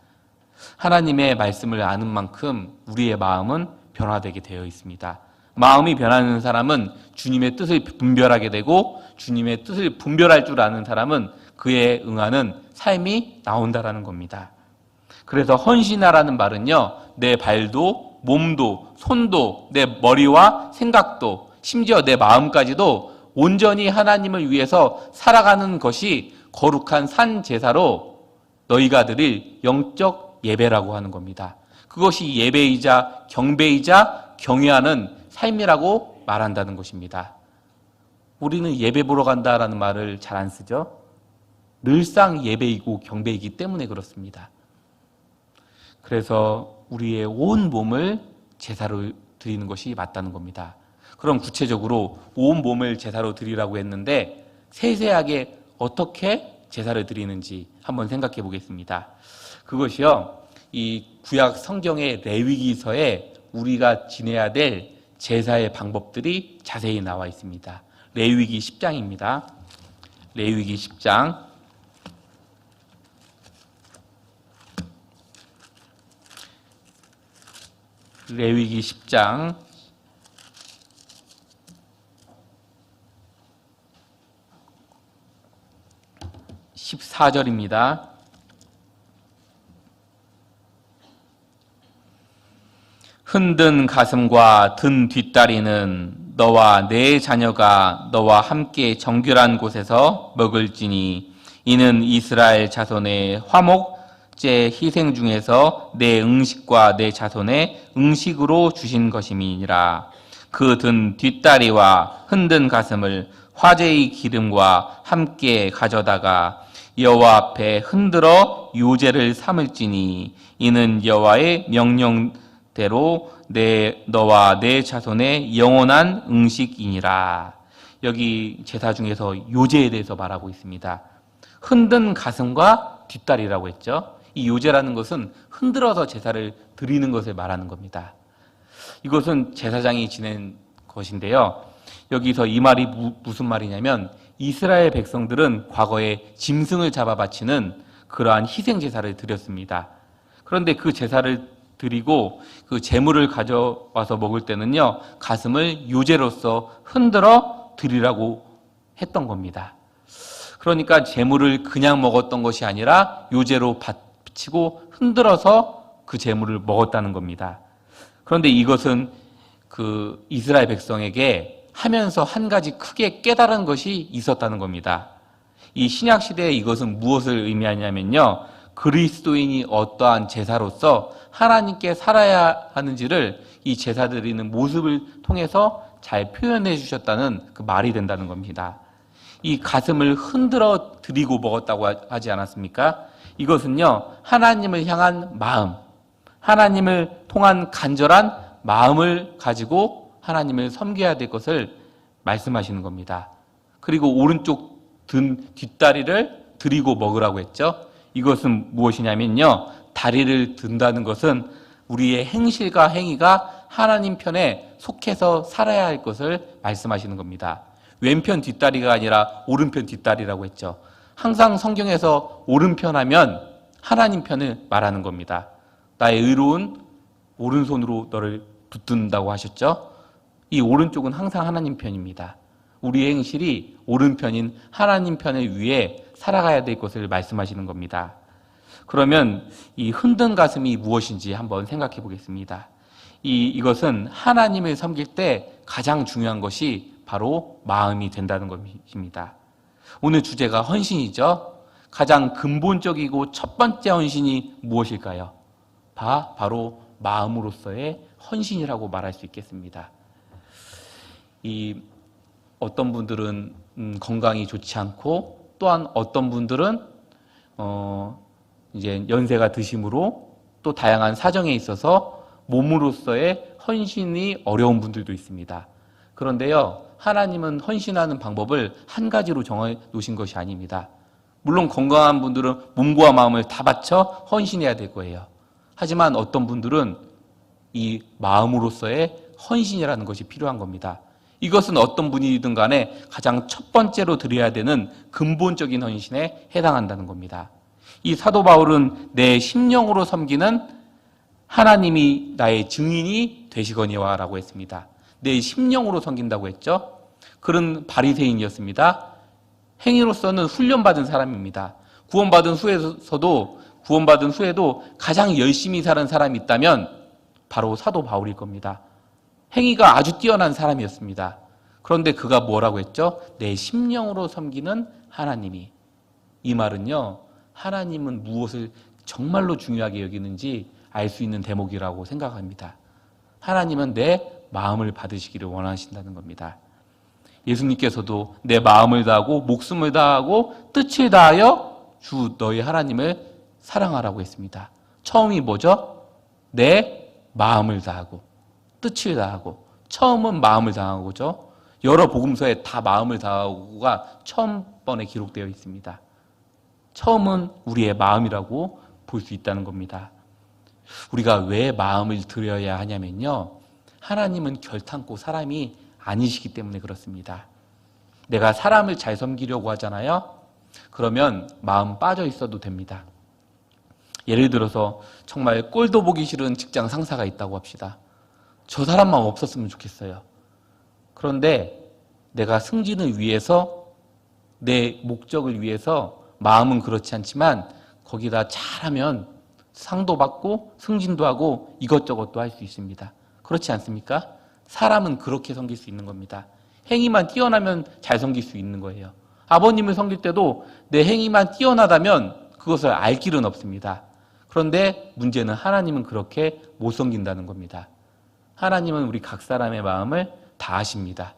하나님의 말씀을 아는 만큼 우리의 마음은 변화되게 되어 있습니다. 마음이 변하는 사람은 주님의 뜻을 분별하게 되고 주님의 뜻을 분별할 줄 아는 사람은 그에 응하는 삶이 나온다라는 겁니다. 그래서 헌신하라는 말은요, 내 발도 몸도 손도 내 머리와 생각도 심지어 내 마음까지도 온전히 하나님을 위해서 살아가는 것이 거룩한 산 제사로 너희가 드릴 영적 예배라고 하는 겁니다. 그것이 예배이자 경배이자 경외하는 삶이라고 말한다는 것입니다. 우리는 예배 보러 간다라는 말을 잘 안 쓰죠. 늘상 예배이고 경배이기 때문에 그렇습니다. 그래서 우리의 온 몸을 제사로 드리는 것이 맞다는 겁니다. 그럼 구체적으로 온 몸을 제사로 드리라고 했는데 세세하게 어떻게 제사를 드리는지 한번 생각해 보겠습니다. 그것이요, 이 구약 성경의 레위기서에 우리가 지내야 될 제사의 방법들이 자세히 나와 있습니다. 레위기 10장입니다. 레위기 10장. 레위기 10장 14절입니다. 흔든 가슴과 든 뒷다리는 너와 내 자녀가 너와 함께 정결한 곳에서 먹을지니 이는 이스라엘 자손의 화목제 희생 중에서 내 응식과 내 자손의 응식으로 주신 것임이니라. 그 든 뒷다리와 흔든 가슴을 화제의 기름과 함께 가져다가 여호와 앞에 흔들어 요제를 삼을지니 이는 여호와의 명령대로 너와 내 자손의 영원한 응식이니라. 여기 제사 중에서 요제에 대해서 말하고 있습니다. 흔든 가슴과 뒷다리라고 했죠. 이 요제라는 것은 흔들어서 제사를 드리는 것을 말하는 겁니다. 이것은 제사장이 지낸 것인데요. 여기서 이 말이 무슨 말이냐면 이스라엘 백성들은 과거에 짐승을 잡아 바치는 그러한 희생 제사를 드렸습니다. 그런데 그 제사를 드리고 그 제물을 가져와서 먹을 때는요, 가슴을 요제로서 흔들어 드리라고 했던 겁니다. 그러니까 제물을 그냥 먹었던 것이 아니라 요제로 바치고 흔들어서 그 제물을 먹었다는 겁니다. 그런데 이것은 그 이스라엘 백성에게 하면서 한 가지 크게 깨달은 것이 있었다는 겁니다. 이 신약 시대에 이것은 무엇을 의미하냐면요, 그리스도인이 어떠한 제사로서 하나님께 살아야 하는지를 이 제사 드리는 모습을 통해서 잘 표현해 주셨다는 그 말이 된다는 겁니다. 이 가슴을 흔들어 드리고 먹었다고 하지 않았습니까? 이것은요, 하나님을 향한 마음, 하나님을 통한 간절한 마음을 가지고 하나님을 섬겨야 될 것을 말씀하시는 겁니다. 그리고 오른쪽 든 뒷다리를 드리고 먹으라고 했죠. 이것은 무엇이냐면요, 다리를 든다는 것은 우리의 행실과 행위가 하나님 편에 속해서 살아야 할 것을 말씀하시는 겁니다. 왼편 뒷다리가 아니라 오른편 뒷다리라고 했죠. 항상 성경에서 오른편 하면 하나님 편을 말하는 겁니다. 나의 의로운 오른손으로 너를 붙든다고 하셨죠. 이 오른쪽은 항상 하나님 편입니다. 우리의 행실이 오른편인 하나님 편을 위해 살아가야 될 것을 말씀하시는 겁니다. 그러면 이 흔든 가슴이 무엇인지 한번 생각해 보겠습니다. 이것은 하나님을 섬길 때 가장 중요한 것이 바로 마음이 된다는 것입니다. 오늘 주제가 헌신이죠. 가장 근본적이고 첫 번째 헌신이 무엇일까요? 바로 마음으로서의 헌신이라고 말할 수 있겠습니다. 어떤 분들은 건강이 좋지 않고, 또한 어떤 분들은 이제 연세가 드심으로 또 다양한 사정에 있어서 몸으로서의 헌신이 어려운 분들도 있습니다. 그런데요, 하나님은 헌신하는 방법을 한 가지로 정해 놓으신 것이 아닙니다. 물론 건강한 분들은 몸과 마음을 다 바쳐 헌신해야 될 거예요. 하지만 어떤 분들은 이 마음으로서의 헌신이라는 것이 필요한 겁니다. 이것은 어떤 분이든 간에 가장 첫 번째로 드려야 되는 근본적인 헌신에 해당한다는 겁니다. 이 사도 바울은 내 심령으로 섬기는 하나님이 나의 증인이 되시거니와 라고 했습니다. 내 심령으로 섬긴다고 했죠. 그런 바리새인이었습니다. 행위로서는 훈련받은 사람입니다. 구원받은 후에도 가장 열심히 사는 사람이 있다면 바로 사도 바울일 겁니다. 행위가 아주 뛰어난 사람이었습니다. 그런데 그가 뭐라고 했죠? 내 심령으로 섬기는 하나님이. 이 말은요, 하나님은 무엇을 정말로 중요하게 여기는지 알 수 있는 대목이라고 생각합니다. 하나님은 내 마음을 받으시기를 원하신다는 겁니다. 예수님께서도 내 마음을 다하고 목숨을 다하고 뜻을 다하여 주 너희 하나님을 사랑하라고 했습니다. 처음이 뭐죠? 내 마음을 다하고 뜻을 다하고. 처음은 마음을 다하는 거죠. 여러 복음서에 다 마음을 다하고가 처음 번에 기록되어 있습니다. 처음은 우리의 마음이라고 볼 수 있다는 겁니다. 우리가 왜 마음을 들여야 하냐면요, 하나님은 결탄코 사람이 아니시기 때문에 그렇습니다. 내가 사람을 잘 섬기려고 하잖아요. 그러면 마음 빠져 있어도 됩니다. 예를 들어서 정말 꼴도 보기 싫은 직장 상사가 있다고 합시다. 저 사람만 없었으면 좋겠어요. 그런데 내가 승진을 위해서, 내 목적을 위해서 마음은 그렇지 않지만 거기다 잘하면 상도 받고 승진도 하고 이것저것도 할 수 있습니다. 그렇지 않습니까? 사람은 그렇게 섬길 수 있는 겁니다. 행위만 뛰어나면 잘 섬길 수 있는 거예요. 아버님을 섬길 때도 내 행위만 뛰어나다면 그것을 알 길은 없습니다. 그런데 문제는 하나님은 그렇게 못 섬긴다는 겁니다. 하나님은 우리 각 사람의 마음을 다 아십니다.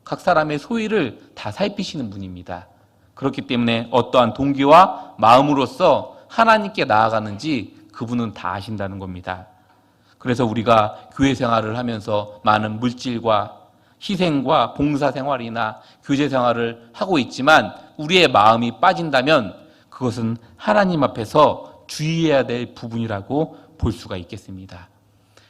각 사람의 소위를 다 살피시는 분입니다. 그렇기 때문에 어떠한 동기와 마음으로서 하나님께 나아가는지 그분은 다 아신다는 겁니다. 그래서 우리가 교회 생활을 하면서 많은 물질과 희생과 봉사 생활이나 교제 생활을 하고 있지만 우리의 마음이 빠진다면 그것은 하나님 앞에서 주의해야 될 부분이라고 볼 수가 있겠습니다.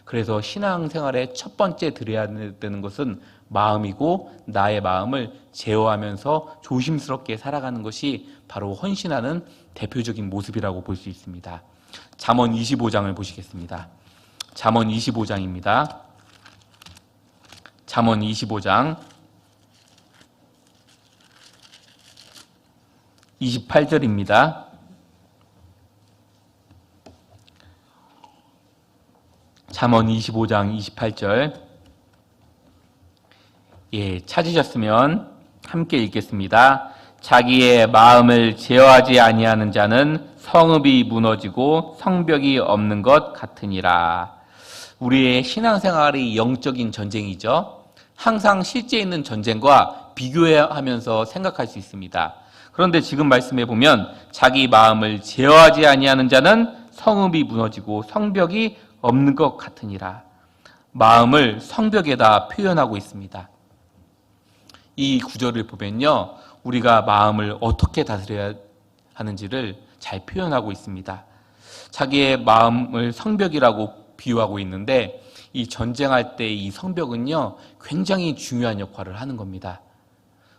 그래서 신앙생활의 첫 번째 드려야 되는 것은 마음이고, 나의 마음을 제어하면서 조심스럽게 살아가는 것이 바로 헌신하는 대표적인 모습이라고 볼 수 있습니다. 잠언 25장을 보시겠습니다. 잠언 25장입니다. 잠언 25장 28절입니다. 잠언 25장 28절. 찾으셨으면 함께 읽겠습니다. 자기의 마음을 제어하지 아니하는 자는 성읍이 무너지고 성벽이 없는 것 같으니라. 우리의 신앙생활이 영적인 전쟁이죠. 항상 실제 있는 전쟁과 비교하면서 생각할 수 있습니다. 그런데 지금 말씀해 보면 자기 마음을 제어하지 아니하는 자는 성읍이 무너지고 성벽이 없는 것 같으니라. 마음을 성벽에다 표현하고 있습니다. 이 구절을 보면요, 우리가 마음을 어떻게 다스려야 하는지를 잘 표현하고 있습니다. 자기의 마음을 성벽이라고 비유하고 있는데, 이 전쟁할 때 이 성벽은요 굉장히 중요한 역할을 하는 겁니다.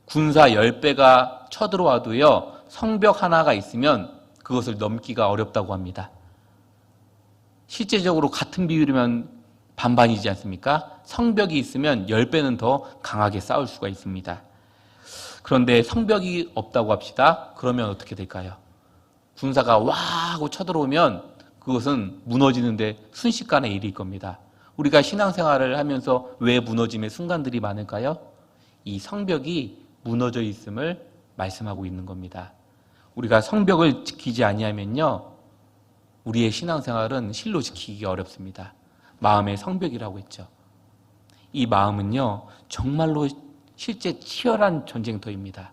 군사 10배가 쳐들어와도요 성벽 하나가 있으면 그것을 넘기가 어렵다고 합니다. 실제적으로 같은 비율이면 반반이지 않습니까? 성벽이 있으면 10배는 더 강하게 싸울 수가 있습니다. 그런데 성벽이 없다고 합시다. 그러면 어떻게 될까요? 군사가 와 하고 쳐들어오면 그것은 무너지는데 순식간의 일일 겁니다. 우리가 신앙생활을 하면서 왜 무너짐의 순간들이 많을까요? 이 성벽이 무너져 있음을 말씀하고 있는 겁니다. 우리가 성벽을 지키지 아니하면요 우리의 신앙생활은 실로 지키기 어렵습니다. 마음의 성벽이라고 했죠. 이 마음은요 정말로 실제 치열한 전쟁터입니다.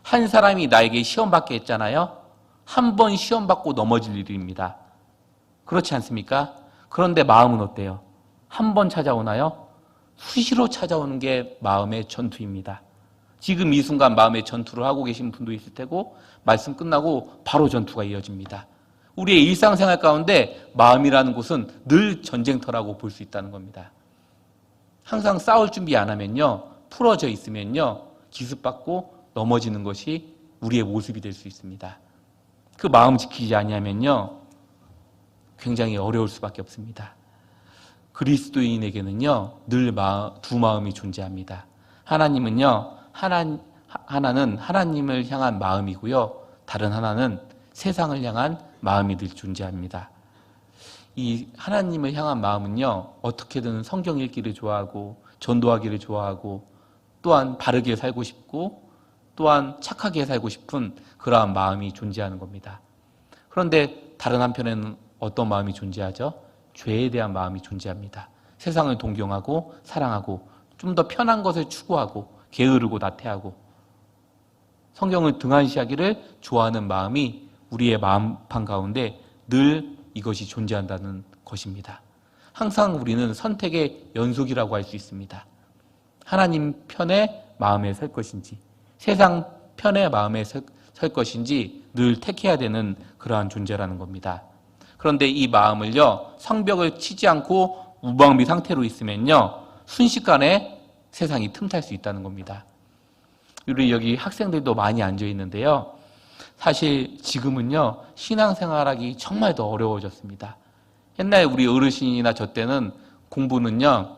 한 사람이 나에게 시험받게 했잖아요. 한 번 시험받고 넘어질 일입니다. 그렇지 않습니까? 그런데 마음은 어때요? 한 번 찾아오나요? 수시로 찾아오는 게 마음의 전투입니다. 지금 이 순간 마음의 전투를 하고 계신 분도 있을 테고 말씀 끝나고 바로 전투가 이어집니다. 우리의 일상생활 가운데 마음이라는 곳은 늘 전쟁터라고 볼 수 있다는 겁니다. 항상 싸울 준비 안 하면요 풀어져 있으면요 기습받고 넘어지는 것이 우리의 모습이 될 수 있습니다. 그 마음 지키지 아니하면요 굉장히 어려울 수밖에 없습니다. 그리스도인에게는요 늘 두 마음이 존재합니다. 하나님은요 하나는 하나님을 향한 마음이고요, 다른 하나는 세상을 향한 마음이 늘 존재합니다. 이 하나님을 향한 마음은요 어떻게든 성경 읽기를 좋아하고 전도하기를 좋아하고 또한 바르게 살고 싶고 또한 착하게 살고 싶은 그러한 마음이 존재하는 겁니다. 그런데 다른 한편에는 어떤 마음이 존재하죠? 죄에 대한 마음이 존재합니다. 세상을 동경하고 사랑하고 좀 더 편한 것을 추구하고 게으르고 나태하고 성경을 등한시하기를 좋아하는 마음이 우리의 마음판 가운데 늘 이것이 존재한다는 것입니다. 항상 우리는 선택의 연속이라고 할 수 있습니다. 하나님 편에 마음에 설 것인지 세상 편에 마음에 설 것인지 늘 택해야 되는 그러한 존재라는 겁니다. 그런데 이 마음을요, 성벽을 치지 않고 무방비 상태로 있으면요, 순식간에 세상이 틈탈 수 있다는 겁니다. 우리 여기 학생들도 많이 앉아 있는데요. 사실 지금은요, 신앙생활하기 정말 더 어려워졌습니다. 옛날 우리 어르신이나 저 때는 공부는요,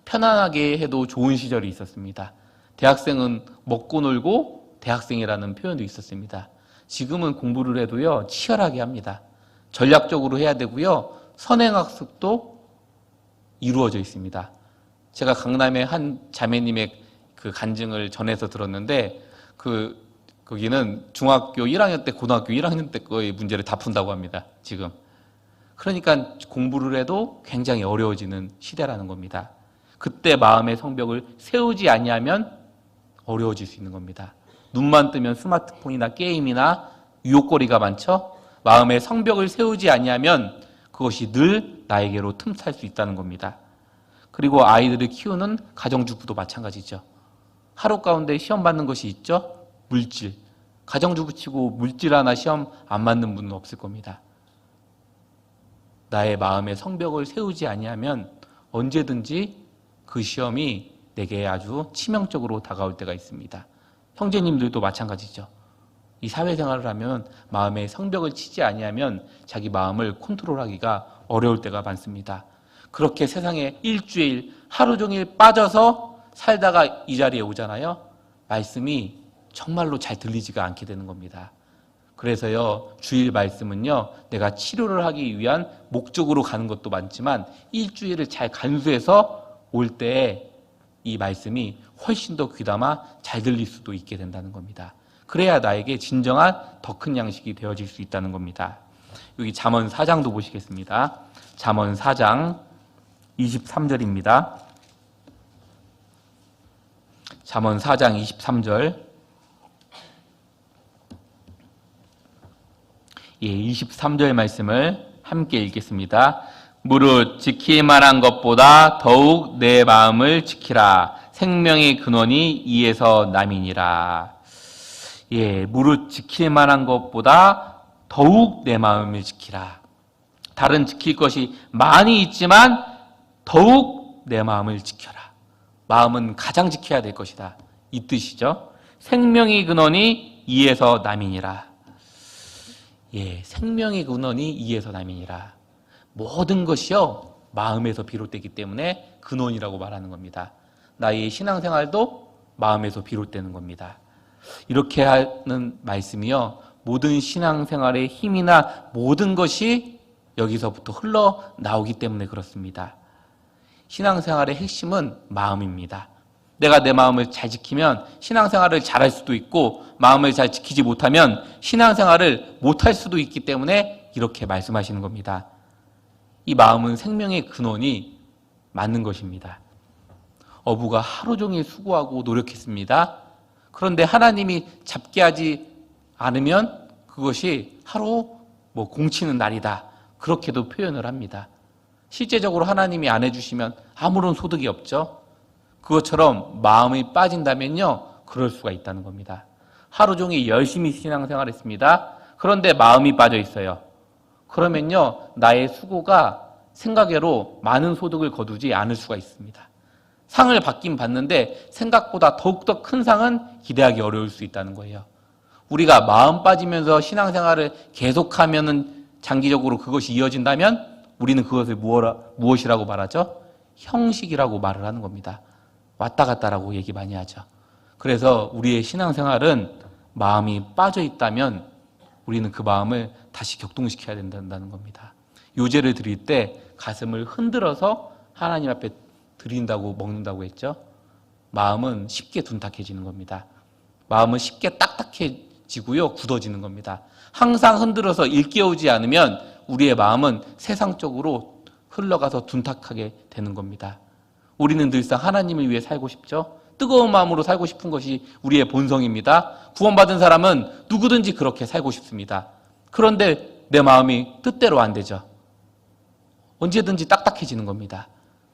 편안하게 해도 좋은 시절이 있었습니다. 대학생은 먹고 놀고 대학생이라는 표현도 있었습니다. 지금은 공부를 해도요, 치열하게 합니다. 전략적으로 해야 되고요, 선행학습도 이루어져 있습니다. 제가 강남의 한 자매님의 그 간증을 전해서 들었는데, 거기는 중학교 1학년 때, 고등학교 1학년 때 거의 문제를 다 푼다고 합니다, 지금. 그러니까 공부를 해도 굉장히 어려워지는 시대라는 겁니다. 그때 마음의 성벽을 세우지 아니하면 어려워질 수 있는 겁니다. 눈만 뜨면 스마트폰이나 게임이나 유혹거리가 많죠? 마음의 성벽을 세우지 아니하면 그것이 늘 나에게로 틈탈 수 있다는 겁니다. 그리고 아이들을 키우는 가정주부도 마찬가지죠. 하루 가운데 시험 받는 것이 있죠? 물질. 가정주부 치고 물질 하나 시험 안 맞는 분은 없을 겁니다. 나의 마음의 성벽을 세우지 아니하면 언제든지 그 시험이 내게 아주 치명적으로 다가올 때가 있습니다. 형제님들도 마찬가지죠. 이 사회생활을 하면 마음의 성벽을 치지 아니하면 자기 마음을 컨트롤하기가 어려울 때가 많습니다. 그렇게 세상에 일주일, 하루 종일 빠져서 살다가 이 자리에 오잖아요. 말씀이 정말로 잘 들리지가 않게 되는 겁니다. 그래서요, 주일 말씀은요, 내가 치료를 하기 위한 목적으로 가는 것도 많지만 일주일을 잘 간수해서 올 때에 이 말씀이 훨씬 더 귀담아 잘 들릴 수도 있게 된다는 겁니다. 그래야 나에게 진정한 더 큰 양식이 되어질 수 있다는 겁니다. 여기 잠언 4장도 보시겠습니다. 잠언 4장 23절입니다. 잠언 4장 23절. 23절 말씀을 함께 읽겠습니다. 무릇 지킬 만한 것보다 더욱 내 마음을 지키라. 생명의 근원이 이에서 남이니라. 무릇 지킬 만한 것보다 더욱 내 마음을 지키라. 다른 지킬 것이 많이 있지만 더욱 내 마음을 지켜라. 마음은 가장 지켜야 될 것이다. 이 뜻이죠. 생명의 근원이 이에서 남이니라. 생명의 근원이 이에서 남이니라. 모든 것이요, 마음에서 비롯되기 때문에 근원이라고 말하는 겁니다. 나의 신앙생활도 마음에서 비롯되는 겁니다. 이렇게 하는 말씀이요, 모든 신앙생활의 힘이나 모든 것이 여기서부터 흘러나오기 때문에 그렇습니다. 신앙생활의 핵심은 마음입니다. 내가 내 마음을 잘 지키면 신앙생활을 잘할 수도 있고, 마음을 잘 지키지 못하면 신앙생활을 못할 수도 있기 때문에 이렇게 말씀하시는 겁니다. 이 마음은 생명의 근원이 맞는 것입니다. 어부가 하루 종일 수고하고 노력했습니다. 그런데 하나님이 잡게 하지 않으면 그것이 하루 공치는 날이다. 그렇게도 표현을 합니다. 실제적으로 하나님이 안 해주시면 아무런 소득이 없죠. 그것처럼 마음이 빠진다면요, 그럴 수가 있다는 겁니다. 하루 종일 열심히 신앙생활했습니다. 그런데 마음이 빠져 있어요. 그러면요, 나의 수고가 생각외로 많은 소득을 거두지 않을 수가 있습니다. 상을 받긴 받는데 생각보다 더욱더 큰 상은 기대하기 어려울 수 있다는 거예요. 우리가 마음 빠지면서 신앙생활을 계속하면은 장기적으로 그것이 이어진다면 우리는 그것을 무엇이라고 말하죠? 형식이라고 말을 하는 겁니다. 왔다 갔다라고 얘기 많이 하죠. 그래서 우리의 신앙생활은 마음이 빠져 있다면 우리는 그 마음을 다시 격동시켜야 된다는 겁니다. 요제를 드릴 때 가슴을 흔들어서 하나님 앞에 드린다고 먹는다고 했죠. 마음은 쉽게 둔탁해지는 겁니다. 마음은 쉽게 딱딱해지는 흔들어지고요, 굳어지는 겁니다. 항상 흔들어서 일깨우지 않으면 우리의 마음은 세상 쪽으로 흘러가서 둔탁하게 되는 겁니다. 우리는 늘상 하나님을 위해 살고 싶죠. 뜨거운 마음으로 살고 싶은 것이 우리의 본성입니다. 구원받은 사람은 누구든지 그렇게 살고 싶습니다. 그런데 내 마음이 뜻대로 안 되죠. 언제든지 딱딱해지는 겁니다.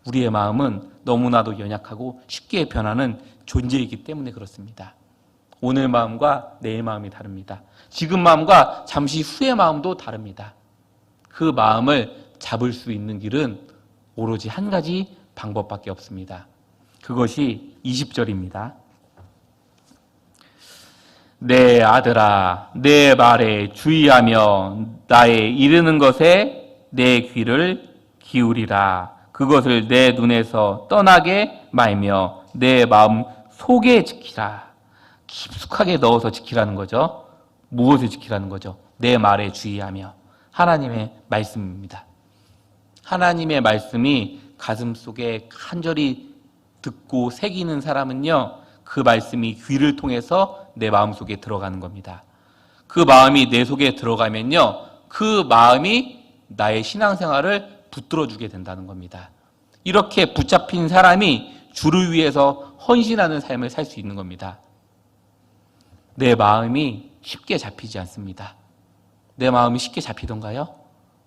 우리의 마음은 너무나도 연약하고 쉽게 변하는 존재이기 때문에 그렇습니다. 오늘 마음과 내일 마음이 다릅니다. 지금 마음과 잠시 후의 마음도 다릅니다. 그 마음을 잡을 수 있는 길은 오로지 한 가지 방법밖에 없습니다. 그것이 20절입니다. 내 아들아, 내 말에 주의하며 나의 이르는 것에 내 귀를 기울이라. 그것을 내 눈에서 떠나게 말며 내 마음 속에 지키라. 깊숙하게 넣어서 지키라는 거죠. 무엇을 지키라는 거죠? 내 말에 주의하며. 하나님의 말씀입니다. 하나님의 말씀이 가슴 속에 간절히 듣고 새기는 사람은요, 그 말씀이 귀를 통해서 내 마음속에 들어가는 겁니다. 그 마음이 내 속에 들어가면요, 그 마음이 나의 신앙생활을 붙들어주게 된다는 겁니다. 이렇게 붙잡힌 사람이 주를 위해서 헌신하는 삶을 살 수 있는 겁니다. 내 마음이 쉽게 잡히지 않습니다. 내 마음이 쉽게 잡히던가요?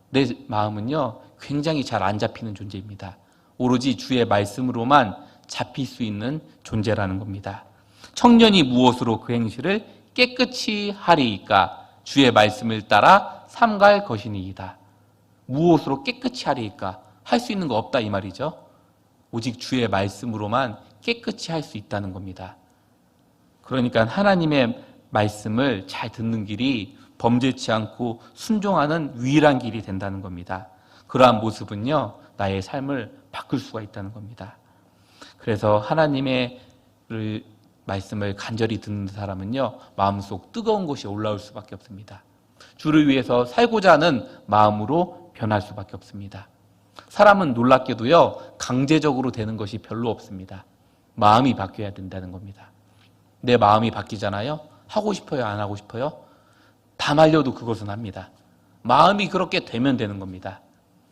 내 마음은요, 굉장히 잘 안 잡히는 존재입니다. 오로지 주의 말씀으로만 잡힐 수 있는 존재라는 겁니다. 청년이 무엇으로 그 행실을 깨끗이 하리이까? 주의 말씀을 따라 삼갈 것이니이다. 무엇으로 깨끗이 하리이까? 할 수 있는 거 없다 이 말이죠. 오직 주의 말씀으로만 깨끗이 할 수 있다는 겁니다. 그러니까 하나님의 말씀을 잘 듣는 길이 범죄치 않고 순종하는 유일한 길이 된다는 겁니다. 그러한 모습은요, 나의 삶을 바꿀 수가 있다는 겁니다. 그래서 하나님의 말씀을 간절히 듣는 사람은요, 마음속 뜨거운 것이 올라올 수밖에 없습니다. 주를 위해서 살고자 하는 마음으로 변할 수밖에 없습니다. 사람은 놀랍게도요, 강제적으로 되는 것이 별로 없습니다. 마음이 바뀌어야 된다는 겁니다. 내 마음이 바뀌잖아요. 하고 싶어요, 안 하고 싶어요? 다 말려도 그것은 합니다. 마음이 그렇게 되면 되는 겁니다.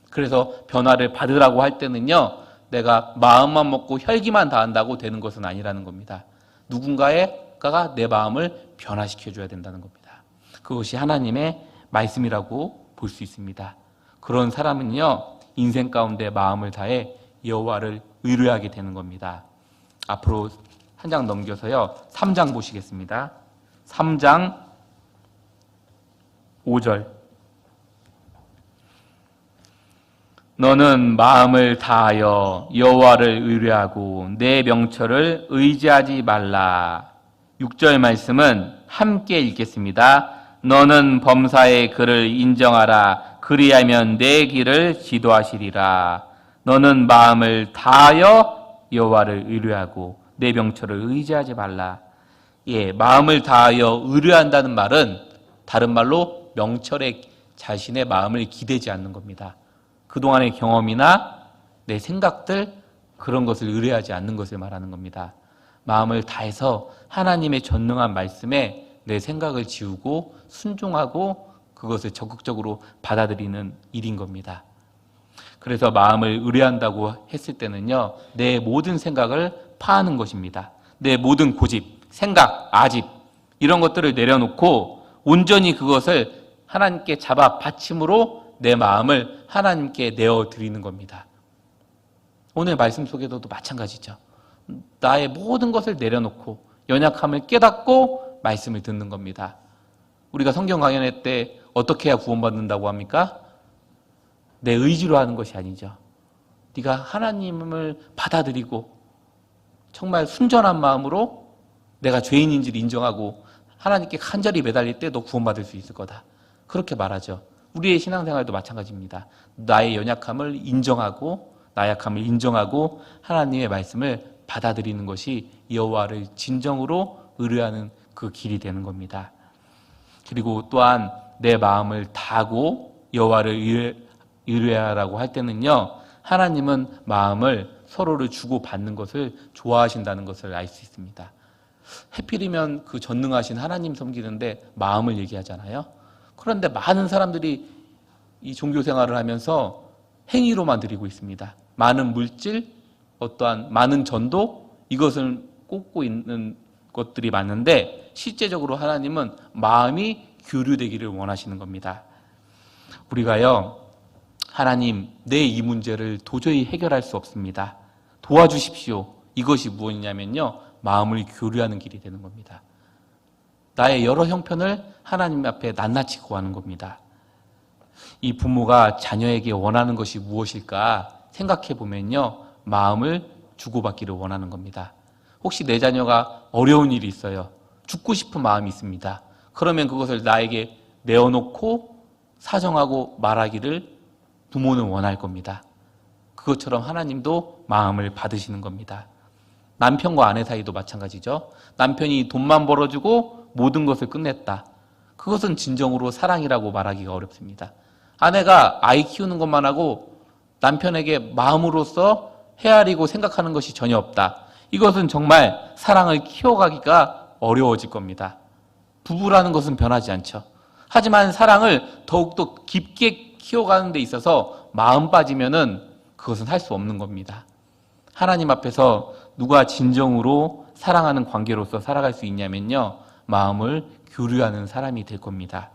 그래서 변화를 받으라고 할 때는요, 내가 마음만 먹고 혈기만 다한다고 되는 것은 아니라는 겁니다. 누군가가 내 마음을 변화시켜줘야 된다는 겁니다. 그것이 하나님의 말씀이라고 볼 수 있습니다. 그런 사람은요, 인생 가운데 마음을 다해 여호와를 의뢰하게 되는 겁니다. 앞으로 한 장 넘겨서요, 3장 보시겠습니다. 3장 5절. 너는 마음을 다하여 여호와를 의뢰하고 내 명철을 의지하지 말라. 6절 말씀은 함께 읽겠습니다. 너는 범사의 그를 인정하라. 그리하면 내 길을 지도하시리라. 너는 마음을 다하여 여호와를 의뢰하고 내 명철을 의지하지 말라. 예, 마음을 다하여 의뢰한다는 말은 다른 말로 명철에 자신의 마음을 기대지 않는 겁니다. 그동안의 경험이나 내 생각들, 그런 것을 의뢰하지 않는 것을 말하는 겁니다. 마음을 다해서 하나님의 전능한 말씀에 내 생각을 지우고 순종하고 그것을 적극적으로 받아들이는 일인 겁니다. 그래서 마음을 의뢰한다고 했을 때는요, 내 모든 생각을 파하는 것입니다. 내 모든 고집, 생각, 아집 이런 것들을 내려놓고 온전히 그것을 하나님께 잡아 받침으로 내 마음을 하나님께 내어드리는 겁니다. 오늘 말씀 속에서도 마찬가지죠. 나의 모든 것을 내려놓고 연약함을 깨닫고 말씀을 듣는 겁니다. 우리가 성경 강연회 때 어떻게 해야 구원받는다고 합니까? 내 의지로 하는 것이 아니죠. 네가 하나님을 받아들이고 정말 순전한 마음으로 내가 죄인인지를 인정하고 하나님께 간절히 매달릴 때 너 구원받을 수 있을 거다. 그렇게 말하죠. 우리의 신앙생활도 마찬가지입니다. 나의 연약함을 인정하고 나약함을 인정하고 하나님의 말씀을 받아들이는 것이 여호와를 진정으로 의뢰하는 그 길이 되는 겁니다. 그리고 또한 내 마음을 다하고 여호와를 의뢰하라고 할 때는요, 하나님은 마음을 서로를 주고받는 것을 좋아하신다는 것을 알 수 있습니다. 하필이면 그 전능하신 하나님 섬기는데 마음을 얘기하잖아요. 그런데 많은 사람들이 이 종교 생활을 하면서 행위로만 드리고 있습니다. 많은 물질, 어떠한 많은 전도, 이것을 꼽고 있는 것들이 많은데 실제적으로 하나님은 마음이 교류되기를 원하시는 겁니다. 우리가요, 하나님, 내 이 문제를 도저히 해결할 수 없습니다. 도와주십시오. 이것이 무엇이냐면요, 마음을 교류하는 길이 되는 겁니다. 나의 여러 형편을 하나님 앞에 낱낱이 구하는 겁니다. 이 부모가 자녀에게 원하는 것이 무엇일까 생각해 보면요, 마음을 주고받기를 원하는 겁니다. 혹시 내 자녀가 어려운 일이 있어요. 죽고 싶은 마음이 있습니다. 그러면 그것을 나에게 내어놓고 사정하고 말하기를 부모는 원할 겁니다. 그것처럼 하나님도 마음을 받으시는 겁니다. 남편과 아내 사이도 마찬가지죠. 남편이 돈만 벌어주고 모든 것을 끝냈다. 그것은 진정으로 사랑이라고 말하기가 어렵습니다. 아내가 아이 키우는 것만 하고 남편에게 마음으로서 헤아리고 생각하는 것이 전혀 없다. 이것은 정말 사랑을 키워가기가 어려워질 겁니다. 부부라는 것은 변하지 않죠. 하지만 사랑을 더욱더 깊게 키워가는 데 있어서 마음 빠지면은 그것은 할 수 없는 겁니다. 하나님 앞에서 누가 진정으로 사랑하는 관계로서 살아갈 수 있냐면요, 마음을 교류하는 사람이 될 겁니다.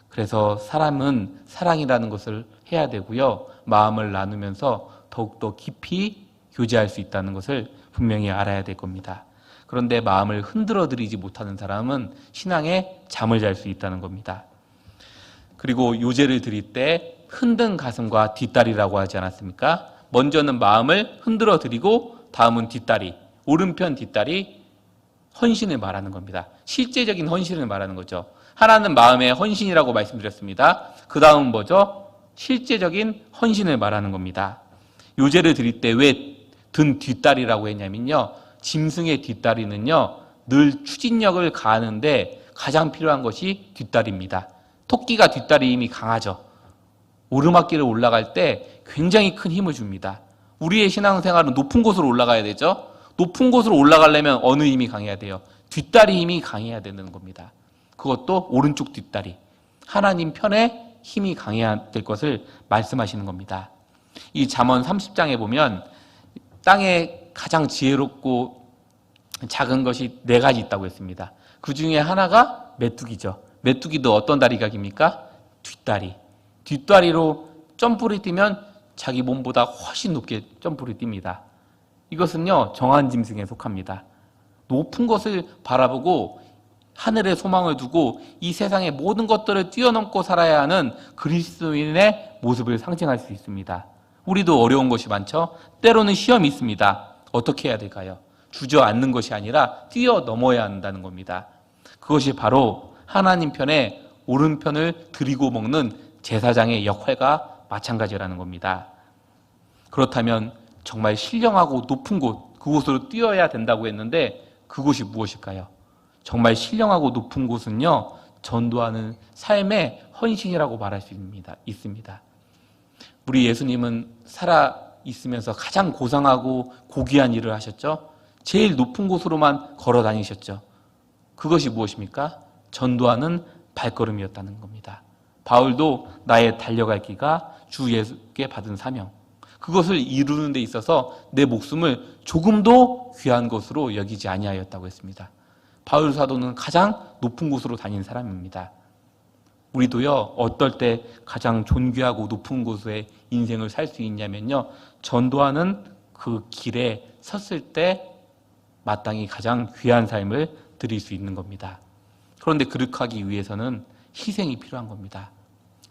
그래서 사람은 사랑이라는 것을 해야 되고요, 마음을 나누면서 더욱더 깊이 교제할 수 있다는 것을 분명히 알아야 될 겁니다. 그런데 마음을 흔들어 드리지 못하는 사람은 신앙에 잠을 잘 수 있다는 겁니다. 그리고 요제를 드릴 때 흔든 가슴과 뒷다리라고 하지 않았습니까? 먼저는 마음을 흔들어 드리고 다음은 뒷다리, 오른편 뒷다리, 헌신을 말하는 겁니다. 실제적인 헌신을 말하는 거죠. 하나는 마음의 헌신이라고 말씀드렸습니다. 그 다음은 뭐죠? 실제적인 헌신을 말하는 겁니다. 요제를 드릴 때 왜 든 뒷다리라고 했냐면요, 짐승의 뒷다리는요, 늘 추진력을 가하는데 가장 필요한 것이 뒷다리입니다. 토끼가 뒷다리 힘이 강하죠. 오르막길을 올라갈 때 굉장히 큰 힘을 줍니다. 우리의 신앙생활은 높은 곳으로 올라가야 되죠. 높은 곳으로 올라가려면 어느 힘이 강해야 돼요? 뒷다리 힘이 강해야 되는 겁니다. 그것도 오른쪽 뒷다리. 하나님 편에 힘이 강해야 될 것을 말씀하시는 겁니다. 이 잠언 30장에 보면 땅에 가장 지혜롭고 작은 것이 4가지 있다고 했습니다. 그 중에 하나가 메뚜기죠. 메뚜기도 어떤 다리가 깁니까? 뒷다리. 뒷다리로 점프를 뛰면 자기 몸보다 훨씬 높게 점프를 뜁니다. 이것은요, 정한 짐승에 속합니다. 높은 것을 바라보고 하늘에 소망을 두고 이 세상의 모든 것들을 뛰어넘고 살아야 하는 그리스도인의 모습을 상징할 수 있습니다. 우리도 어려운 것이 많죠. 때로는 시험이 있습니다. 어떻게 해야 될까요? 주저앉는 것이 아니라 뛰어넘어야 한다는 겁니다. 그것이 바로 하나님 편에 오른편을 드리고 먹는 제사장의 역할과 마찬가지라는 겁니다. 그렇다면 정말 신령하고 높은 곳, 그곳으로 뛰어야 된다고 했는데 그곳이 무엇일까요? 정말 신령하고 높은 곳은요, 전도하는 삶의 헌신이라고 말할 수 있습니다. 우리 예수님은 살아 있으면서 가장 고상하고 고귀한 일을 하셨죠. 제일 높은 곳으로만 걸어 다니셨죠. 그것이 무엇입니까? 전도하는 발걸음이었다는 겁니다. 바울도 나의 달려갈 길과 주 예수께 받은 사명, 그것을 이루는 데 있어서 내 목숨을 조금도 귀한 것으로 여기지 아니하였다고 했습니다. 바울 사도는 가장 높은 곳으로 다닌 사람입니다. 우리도요, 어떨 때 가장 존귀하고 높은 곳에 인생을 살 수 있냐면요, 전도하는 그 길에 섰을 때 마땅히 가장 귀한 삶을 드릴 수 있는 겁니다. 그런데 그렇게 하기 위해서는 희생이 필요한 겁니다.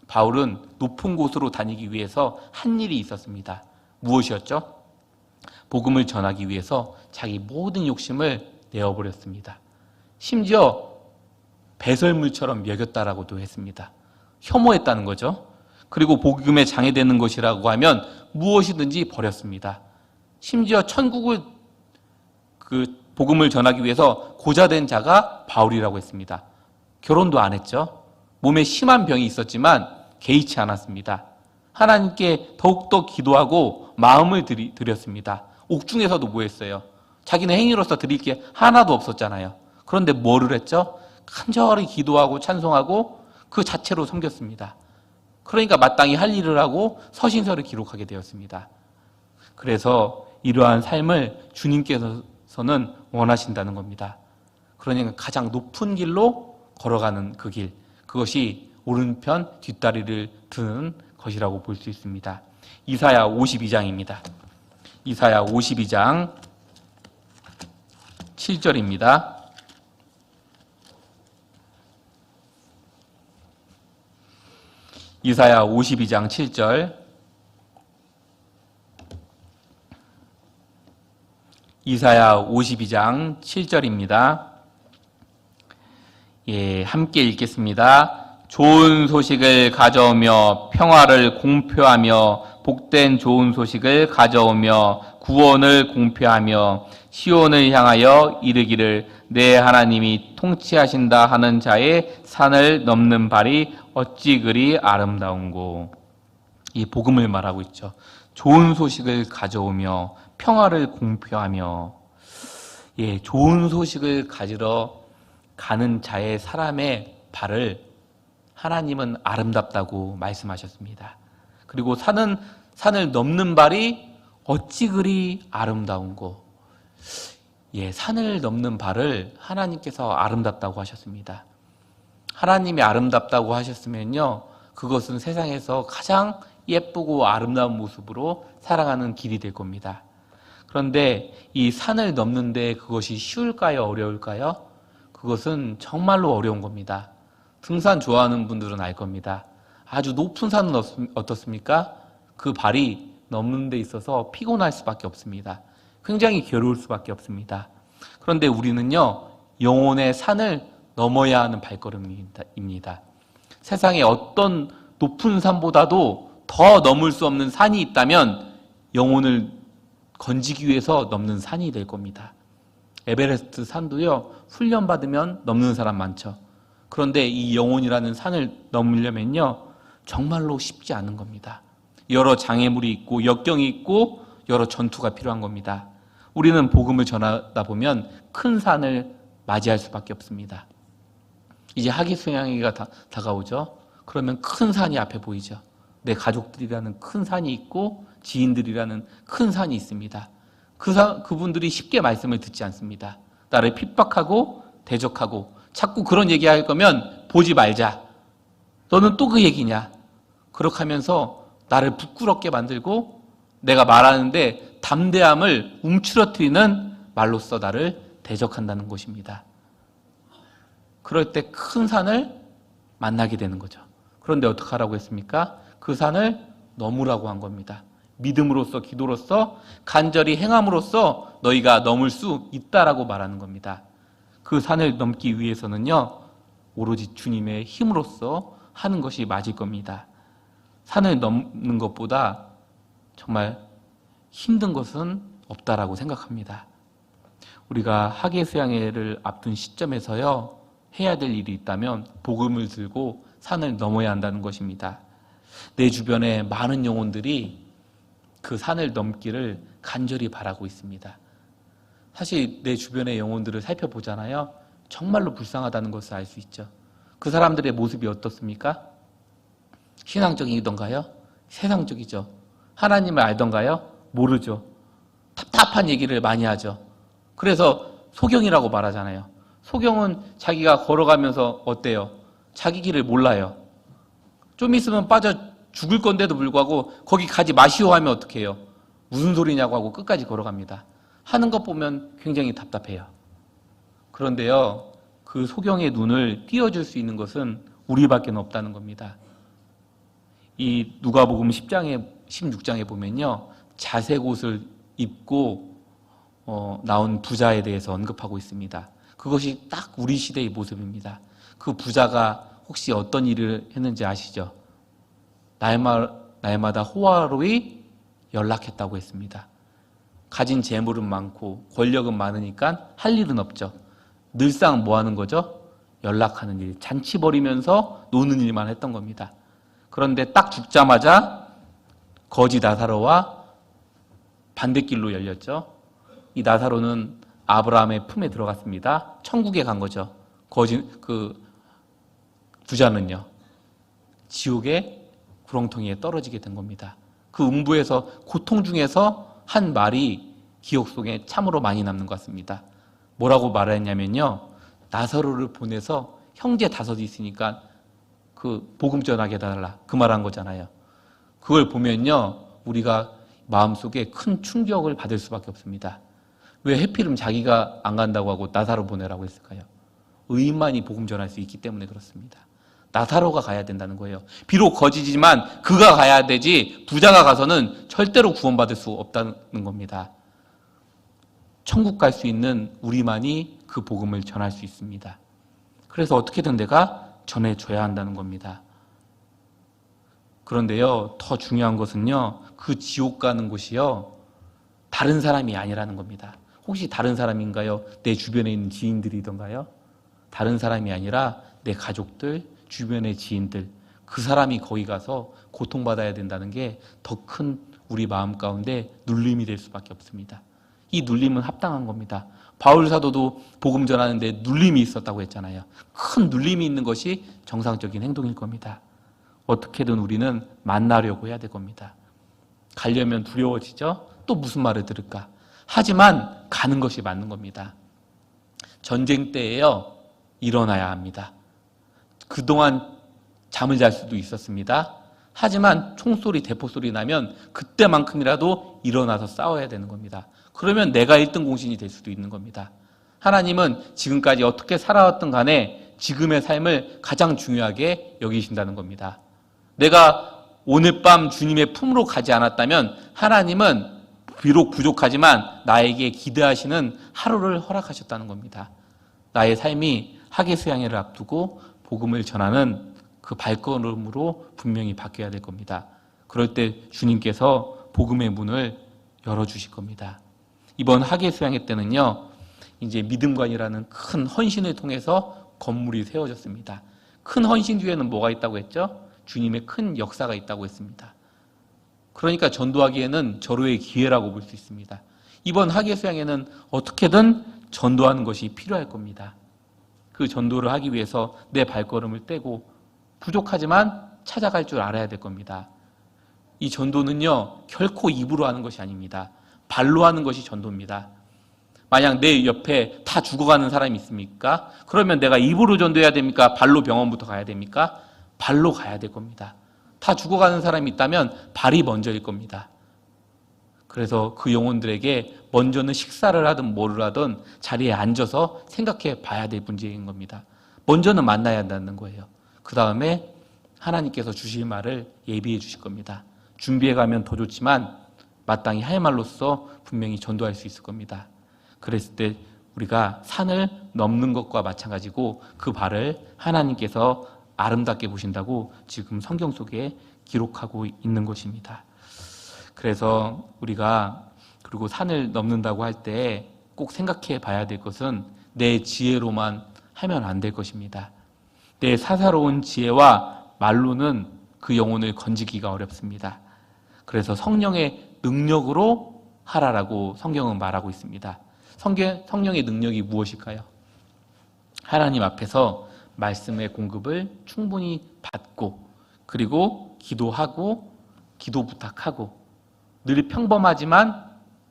바울은 높은 곳으로 다니기 위해서 한 일이 있었습니다. 무엇이었죠? 복음을 전하기 위해서 자기 모든 욕심을 내어버렸습니다. 심지어 배설물처럼 먹였다라고도 했습니다. 혐오했다는 거죠. 그리고 복음에 장애되는 것이라고 하면 무엇이든지 버렸습니다. 심지어 천국을 복음을 전하기 위해서 고자된 자가 바울이라고 했습니다. 결혼도 안 했죠. 몸에 심한 병이 있었지만 개의치 않았습니다. 하나님께 더욱더 기도하고 마음을 드렸습니다. 옥중에서도 뭐 했어요? 자기는 행위로서 드릴 게 하나도 없었잖아요. 그런데 뭐를 했죠? 간절히 기도하고 찬송하고 그 자체로 섬겼습니다. 그러니까 마땅히 할 일을 하고 서신서를 기록하게 되었습니다. 그래서 이러한 삶을 주님께서는 원하신다는 겁니다. 그러니까 가장 높은 길로 걸어가는 그 길, 그것이 오른편 뒷다리를 드는 것이라고 볼 수 있습니다. 이사야 52장입니다. 이사야 52장 7절입니다. 이사야 52장 7절. 이사야 52장 7절입니다. 예, 함께 읽겠습니다. 좋은 소식을 가져오며 평화를 공표하며 복된 좋은 소식을 가져오며 구원을 공표하며 시온을 향하여 이르기를 내 하나님이 통치하신다 하는 자의 산을 넘는 발이 어찌 그리 아름다운고. 이 복음을 말하고 있죠. 좋은 소식을 가져오며 평화를 공표하며, 예, 좋은 소식을 가지러 가는 자의 사람의 발을 하나님은 아름답다고 말씀하셨습니다. 그리고 산을 넘는 발이 어찌 그리 아름다운고. 예, 산을 넘는 발을 하나님께서 아름답다고 하셨습니다. 하나님이 아름답다고 하셨으면요, 그것은 세상에서 가장 예쁘고 아름다운 모습으로 살아가는 길이 될 겁니다. 그런데 이 산을 넘는데 그것이 쉬울까요? 어려울까요? 그것은 정말로 어려운 겁니다. 등산 좋아하는 분들은 알 겁니다. 아주 높은 산은 어떻습니까? 그 발이 넘는 데 있어서 피곤할 수밖에 없습니다. 굉장히 괴로울 수밖에 없습니다. 그런데 우리는요, 영혼의 산을 넘어야 하는 발걸음입니다. 세상에 어떤 높은 산보다도 더 넘을 수 없는 산이 있다면 영혼을 건지기 위해서 넘는 산이 될 겁니다. 에베레스트 산도요, 훈련받으면 넘는 사람 많죠. 그런데 이 영혼이라는 산을 넘으려면요, 정말로 쉽지 않은 겁니다. 여러 장애물이 있고 역경이 있고 여러 전투가 필요한 겁니다. 우리는 복음을 전하다 보면 큰 산을 맞이할 수밖에 없습니다. 이제 하기수양회가 다가오죠. 그러면 큰 산이 앞에 보이죠. 내 가족들이라는 큰 산이 있고 지인들이라는 큰 산이 있습니다. 그분들이 쉽게 말씀을 듣지 않습니다. 나를 핍박하고 대적하고 자꾸 그런 얘기할 거면 보지 말자. 너는 또 그 얘기냐. 그렇게 하면서 나를 부끄럽게 만들고 내가 말하는데 담대함을 움츠러뜨리는 말로써 나를 대적한다는 것입니다. 그럴 때 큰 산을 만나게 되는 거죠. 그런데 어떻게 하라고 했습니까? 그 산을 넘으라고 한 겁니다. 믿음으로써, 기도로써, 간절히 행함으로써 너희가 넘을 수 있다라고 말하는 겁니다. 그 산을 넘기 위해서는요, 오로지 주님의 힘으로써 하는 것이 맞을 겁니다. 산을 넘는 것보다 정말 힘든 것은 없다라고 생각합니다. 우리가 학예수양회를 앞둔 시점에서요, 해야 될 일이 있다면 복음을 들고 산을 넘어야 한다는 것입니다. 내 주변에 많은 영혼들이 그 산을 넘기를 간절히 바라고 있습니다. 사실 내 주변의 영혼들을 살펴보잖아요. 정말로 불쌍하다는 것을 알 수 있죠. 그 사람들의 모습이 어떻습니까? 신앙적이던가요? 세상적이죠. 하나님을 알던가요? 모르죠. 답답한 얘기를 많이 하죠. 그래서 소경이라고 말하잖아요. 소경은 자기가 걸어가면서 어때요? 자기 길을 몰라요. 좀 있으면 빠져 죽을 건데도 불구하고 거기 가지 마시오 하면 어떻게 해요? 무슨 소리냐고 하고 끝까지 걸어갑니다. 하는 것 보면 굉장히 답답해요. 그런데요, 그 소경의 눈을 띄워줄 수 있는 것은 우리밖에 없다는 겁니다. 이 누가복음 16장에 보면요, 자색 옷을 입고 나온 부자에 대해서 언급하고 있습니다. 그것이 딱 우리 시대의 모습입니다. 그 부자가 혹시 어떤 일을 했는지 아시죠? 날마다 호화로이 연락했다고 했습니다. 가진 재물은 많고 권력은 많으니까 할 일은 없죠. 늘상 뭐 하는 거죠? 연락하는 일, 잔치 벌이면서 노는 일만 했던 겁니다. 그런데 딱 죽자마자 거지 나사로와 반대길로 열렸죠. 이 나사로는 아브라함의 품에 들어갔습니다. 천국에 간 거죠. 그 부자는요, 지옥의 구렁텅이에 떨어지게 된 겁니다. 그 음부에서, 고통 중에서 한 말이 기억 속에 참으로 많이 남는 것 같습니다. 뭐라고 말했냐면요, 나사로를 보내서 형제 5이 있으니까 그 복음 전하게 해달라, 그 말한 거잖아요. 그걸 보면요, 우리가 마음속에 큰 충격을 받을 수밖에 없습니다. 왜 하필이면 자기가 안 간다고 하고 나사로 보내라고 했을까요? 의인만이 복음 전할 수 있기 때문에 그렇습니다. 나사로가 가야 된다는 거예요. 비록 거지지만 그가 가야 되지, 부자가 가서는 절대로 구원받을 수 없다는 겁니다. 천국 갈 수 있는 우리만이 그 복음을 전할 수 있습니다. 그래서 어떻게든 내가 전해줘야 한다는 겁니다. 그런데요, 더 중요한 것은요, 그 지옥 가는 곳이요, 다른 사람이 아니라는 겁니다. 혹시 다른 사람인가요? 내 주변에 있는 지인들이던가요? 다른 사람이 아니라 내 가족들, 주변의 지인들, 그 사람이 거기 가서 고통받아야 된다는 게 더 큰 우리 마음 가운데 눌림이 될 수밖에 없습니다. 이 눌림은 합당한 겁니다. 바울 사도도 복음 전하는데 눌림이 있었다고 했잖아요. 큰 눌림이 있는 것이 정상적인 행동일 겁니다. 어떻게든 우리는 만나려고 해야 될 겁니다. 가려면 두려워지죠? 또 무슨 말을 들을까? 하지만 가는 것이 맞는 겁니다. 전쟁 때에요, 일어나야 합니다. 그동안 잠을 잘 수도 있었습니다. 하지만 총소리, 대포소리 나면 그때만큼이라도 일어나서 싸워야 되는 겁니다. 그러면 내가 1등 공신이 될 수도 있는 겁니다. 하나님은 지금까지 어떻게 살아왔든 간에 지금의 삶을 가장 중요하게 여기신다는 겁니다. 내가 오늘 밤 주님의 품으로 가지 않았다면 하나님은 비록 부족하지만 나에게 기대하시는 하루를 허락하셨다는 겁니다. 나의 삶이 하계수양회를 앞두고 복음을 전하는 그 발걸음으로 분명히 바뀌어야 될 겁니다. 그럴 때 주님께서 복음의 문을 열어주실 겁니다. 이번 하계수양회 때는요, 이제 믿음관이라는 큰 헌신을 통해서 건물이 세워졌습니다. 큰 헌신 뒤에는 뭐가 있다고 했죠? 주님의 큰 역사가 있다고 했습니다. 그러니까 전도하기에는 절호의 기회라고 볼 수 있습니다. 이번 하계수양회는 어떻게든 전도하는 것이 필요할 겁니다. 그 전도를 하기 위해서 내 발걸음을 떼고 부족하지만 찾아갈 줄 알아야 될 겁니다. 이 전도는요, 결코 입으로 하는 것이 아닙니다. 발로 하는 것이 전도입니다. 만약 내 옆에 다 죽어가는 사람이 있습니까? 그러면 내가 입으로 전도해야 됩니까? 발로 병원부터 가야 됩니까? 발로 가야 될 겁니다. 다 죽어가는 사람이 있다면 발이 먼저일 겁니다. 그래서 그 영혼들에게 먼저는 식사를 하든 뭐를 하든 자리에 앉아서 생각해 봐야 될 문제인 겁니다. 먼저는 만나야 한다는 거예요. 그 다음에 하나님께서 주실 말을 예비해 주실 겁니다. 준비해 가면 더 좋지만 마땅히 할 말로써 분명히 전도할 수 있을 겁니다. 그랬을 때 우리가 산을 넘는 것과 마찬가지고 그 발을 하나님께서 아름답게 보신다고 지금 성경 속에 기록하고 있는 것입니다. 그래서 우리가 그리고 산을 넘는다고 할 때 꼭 생각해 봐야 될 것은 내 지혜로만 하면 안 될 것입니다. 내 사사로운 지혜와 말로는 그 영혼을 건지기가 어렵습니다. 그래서 성령의 능력으로 하라라고 성경은 말하고 있습니다. 성령의 능력이 무엇일까요? 하나님 앞에서 말씀의 공급을 충분히 받고, 그리고 기도하고, 기도 부탁하고, 늘 평범하지만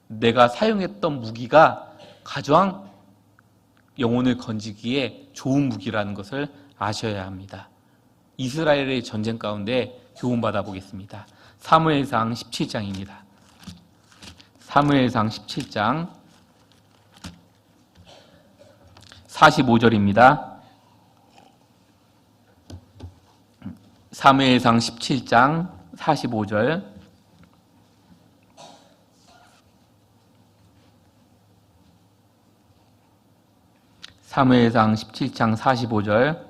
내가 사용했던 무기가 가장 영혼을 건지기에 좋은 무기라는 것을 아셔야 합니다. 이스라엘의 전쟁 가운데 교훈받아 보겠습니다. 사무엘상 17장입니다. 사무엘상 17장 45절입니다. 사무엘상 17장 45절. 사무엘상 17장 45절.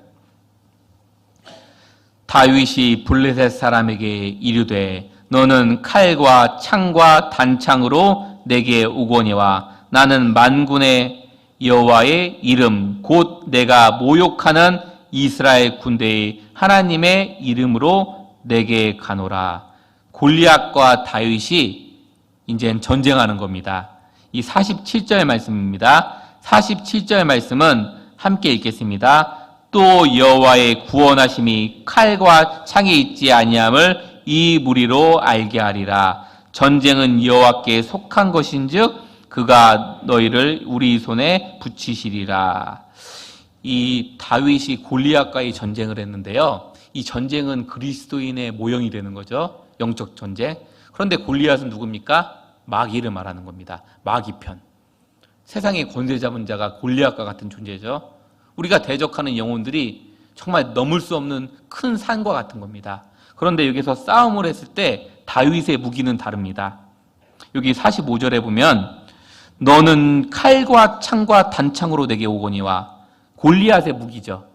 다윗이 블레셋 사람에게 이르되 너는 칼과 창과 단창으로 내게 오거니와 나는 만군의 여호와의 이름 곧 내가 모욕하는 이스라엘 군대의 하나님의 이름으로 내게 가노라. 골리앗과 다윗이 이젠 전쟁하는 겁니다. 이 47절 말씀입니다. 47절 말씀은 함께 읽겠습니다. 또 여호와의 구원하심이 칼과 창에 있지 아니함을 이 무리로 알게 하리라. 전쟁은 여호와께 속한 것인즉 그가 너희를 우리 손에 붙이시리라. 이 다윗이 골리앗과의 전쟁을 했는데요. 이 전쟁은 그리스도인의 모형이 되는 거죠. 영적 전쟁. 그런데 골리앗은 누굽니까? 마귀를 말하는 겁니다. 마귀 편. 세상의 권세 잡은 자가 골리앗과 같은 존재죠. 우리가 대적하는 영혼들이 정말 넘을 수 없는 큰 산과 같은 겁니다. 그런데 여기서 싸움을 했을 때 다윗의 무기는 다릅니다. 여기 45절에 보면 너는 칼과 창과 단창으로 내게 오거니와, 골리앗의 무기죠.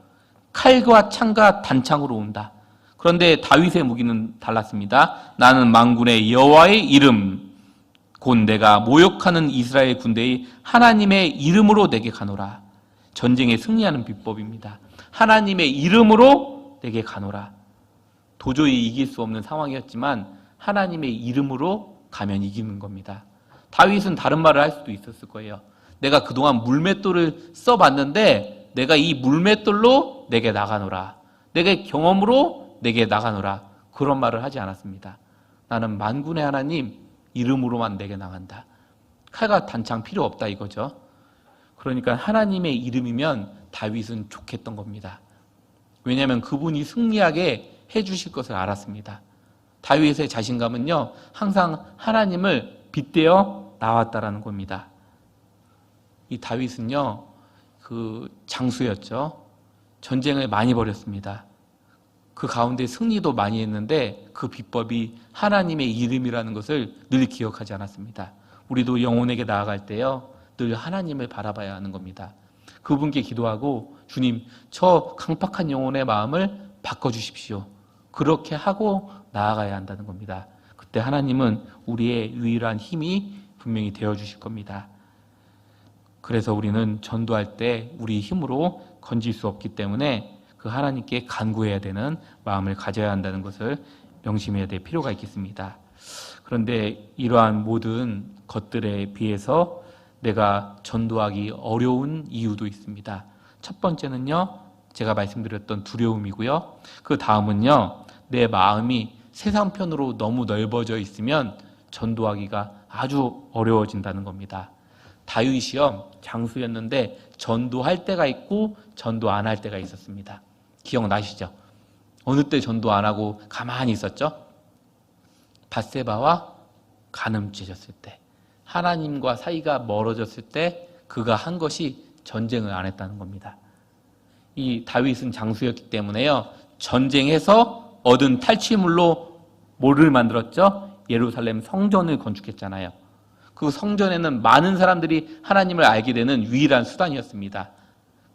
칼과 창과 단창으로 온다. 그런데 다윗의 무기는 달랐습니다. 나는 만군의 여호와의 이름 곧 내가 모욕하는 이스라엘 군대의 하나님의 이름으로 내게 가노라. 전쟁에 승리하는 비법입니다. 하나님의 이름으로 내게 가노라. 도저히 이길 수 없는 상황이었지만 하나님의 이름으로 가면 이기는 겁니다. 다윗은 다른 말을 할 수도 있었을 거예요. 내가 그동안 물맷돌을 써봤는데 내가 이 물맷돌로 내게 나가노라. 내게 경험으로 내게 나가노라. 그런 말을 하지 않았습니다. 나는 만군의 하나님 이름으로만 내게 나간다. 칼과 단창 필요 없다 이거죠. 그러니까 하나님의 이름이면 다윗은 좋겠던 겁니다. 왜냐하면 그분이 승리하게 해주실 것을 알았습니다. 다윗의 자신감은요, 항상 하나님을 빗대어 나왔다라는 겁니다. 이 다윗은요, 그 장수였죠. 전쟁을 많이 벌였습니다. 그 가운데 승리도 많이 했는데 그 비법이 하나님의 이름이라는 것을 늘 기억하지 않았습니다. 우리도 영혼에게 나아갈 때요, 늘 하나님을 바라봐야 하는 겁니다. 그분께 기도하고 주님, 저 강팍한 영혼의 마음을 바꿔주십시오. 그렇게 하고 나아가야 한다는 겁니다. 그때 하나님은 우리의 유일한 힘이 분명히 되어주실 겁니다. 그래서 우리는 전도할 때 우리 힘으로 건질 수 없기 때문에 그 하나님께 간구해야 되는 마음을 가져야 한다는 것을 명심해야 될 필요가 있겠습니다. 그런데 이러한 모든 것들에 비해서 내가 전도하기 어려운 이유도 있습니다. 첫 번째는요, 제가 말씀드렸던 두려움이고요. 그 다음은요, 내 마음이 세상 편으로 너무 넓어져 있으면 전도하기가 아주 어려워진다는 겁니다. 다윗이요, 장수였는데 전도할 때가 있고 전도 안 할 때가 있었습니다. 기억나시죠? 어느 때 전도 안 하고 가만히 있었죠? 밧세바와 간음죄졌을 때, 하나님과 사이가 멀어졌을 때 그가 한 것이 전쟁을 안 했다는 겁니다. 이 다윗은 장수였기 때문에요, 전쟁해서 얻은 탈취물로 뭐를 만들었죠? 예루살렘 성전을 건축했잖아요. 그 성전에는 많은 사람들이 하나님을 알게 되는 유일한 수단이었습니다.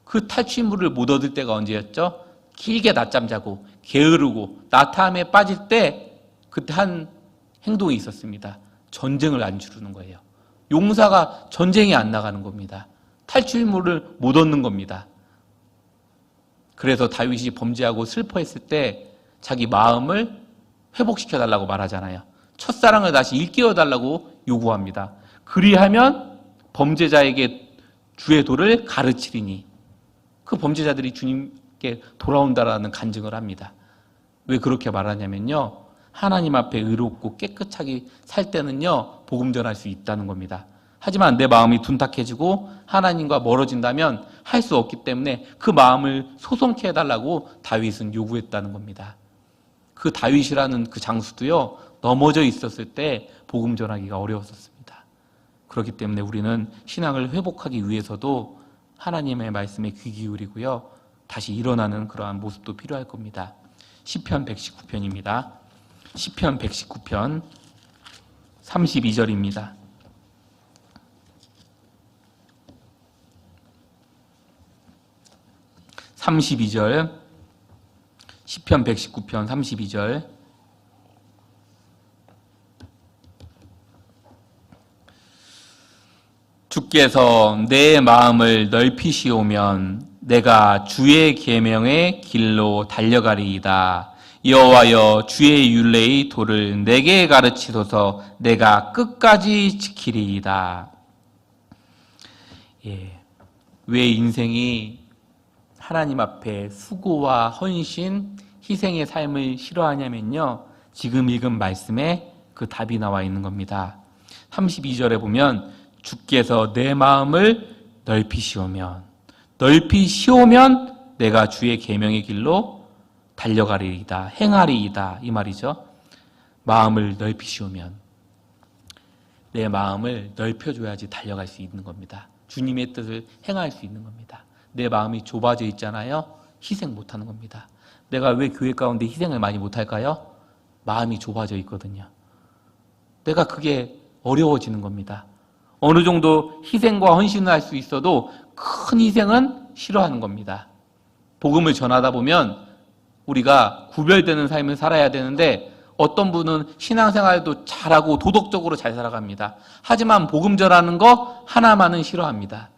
그 탈취물을 못 얻을 때가 언제였죠? 길게 낮잠 자고 게으르고 나타함에 빠질 때 그때 한 행동이 있었습니다. 전쟁을 안 치르는 거예요. 용사가 전쟁에 안 나가는 겁니다. 탈취물을 못 얻는 겁니다. 그래서 다윗이 범죄하고 슬퍼했을 때 자기 마음을 회복시켜달라고 말하잖아요. 첫사랑을 다시 일깨워달라고 요구합니다. 그리하면 범죄자에게 주의 도를 가르치리니, 그 범죄자들이 주님께 돌아온다라는 간증을 합니다. 왜 그렇게 말하냐면요, 하나님 앞에 의롭고 깨끗하게 살 때는요, 복음 전할 수 있다는 겁니다. 하지만 내 마음이 둔탁해지고 하나님과 멀어진다면 할 수 없기 때문에 그 마음을 소송케 해달라고 다윗은 요구했다는 겁니다. 그 다윗이라는 그 장수도요, 넘어져 있었을 때 복음 전하기가 어려웠었습니다. 그렇기 때문에 우리는 신앙을 회복하기 위해서도 하나님의 말씀에 귀 기울이고요, 다시 일어나는 그러한 모습도 필요할 겁니다. 시편 119편입니다. 시편 119편 32절입니다. 시편 119편 32절. 주께서 내 마음을 넓히시오면 내가 주의 계명의 길로 달려가리이다. 여호와여, 주의 율례의 도를 내게 가르치소서. 내가 끝까지 지키리이다. 예. 왜 인생이 하나님 앞에 수고와 헌신, 희생의 삶을 싫어하냐면요. 지금 읽은 말씀에 그 답이 나와 있는 겁니다. 32절에 보면 주께서 내 마음을 넓히 씌우면 내가 주의 계명의 길로 달려가리이다, 행하리이다 이 말이죠. 마음을 넓히 씌우면 내 마음을 넓혀줘야지 달려갈 수 있는 겁니다. 주님의 뜻을 행할 수 있는 겁니다. 내 마음이 좁아져 있잖아요. 희생 못하는 겁니다. 내가 왜 교회 가운데 희생을 많이 못할까요? 마음이 좁아져 있거든요. 내가 그게 어려워지는 겁니다. 어느 정도 희생과 헌신을 할 수 있어도 큰 희생은 싫어하는 겁니다. 복음을 전하다 보면 우리가 구별되는 삶을 살아야 되는데 어떤 분은 신앙생활도 잘하고 도덕적으로 잘 살아갑니다. 하지만 복음 전하는 거 하나만은 싫어합니다.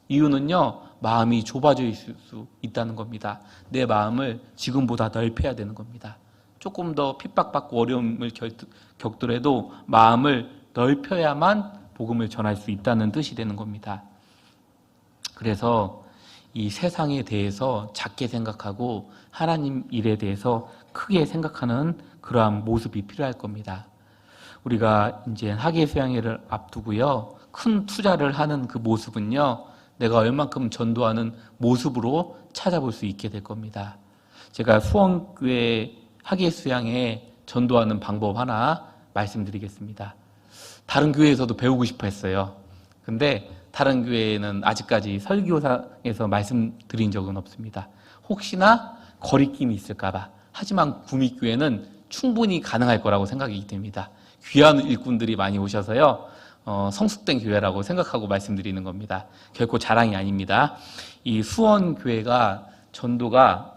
이유는요, 마음이 좁아져 있을 수 있다는 겁니다. 내 마음을 지금보다 넓혀야 되는 겁니다. 조금 더 핍박받고 어려움을 겪더라도 마음을 넓혀야만 복음을 전할 수 있다는 뜻이 되는 겁니다. 그래서 이 세상에 대해서 작게 생각하고 하나님 일에 대해서 크게 생각하는 그러한 모습이 필요할 겁니다. 우리가 이제 학예 수양회를 앞두고요, 큰 투자를 하는 그 모습은요, 내가 얼만큼 전도하는 모습으로 찾아볼 수 있게 될 겁니다. 제가 수원교회 학예 수양회 전도하는 방법 하나 말씀드리겠습니다. 다른 교회에서도 배우고 싶어 했어요. 근데 다른 교회에는 아직까지 설교상에서 말씀드린 적은 없습니다. 혹시나 거리낌이 있을까봐. 하지만 구미교회는 충분히 가능할 거라고 생각이 됩니다. 귀한 일꾼들이 많이 오셔서요, 성숙된 교회라고 생각하고 말씀드리는 겁니다. 결코 자랑이 아닙니다. 이 수원교회가 전도가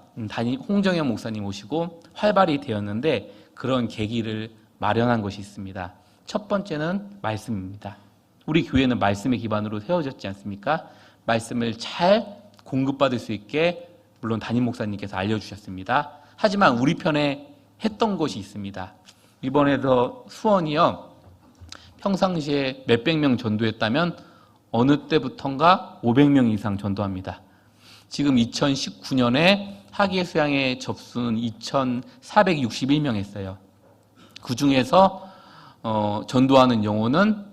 홍정현 목사님 오시고 활발히 되었는데 그런 계기를 마련한 것이 있습니다. 첫 번째는 말씀입니다. 우리 교회는 말씀의 기반으로 세워졌지 않습니까? 말씀을 잘 공급받을 수 있게 물론 담임 목사님께서 알려주셨습니다. 하지만 우리 편에 했던 것이 있습니다. 이번에도 수원이요, 평상시에 몇백 명 전도했다면 어느 때부턴가 500명 이상 전도합니다. 지금 2019년에 학예 수양회 접수는 2,461명 했어요. 그 중에서 전도하는 영혼은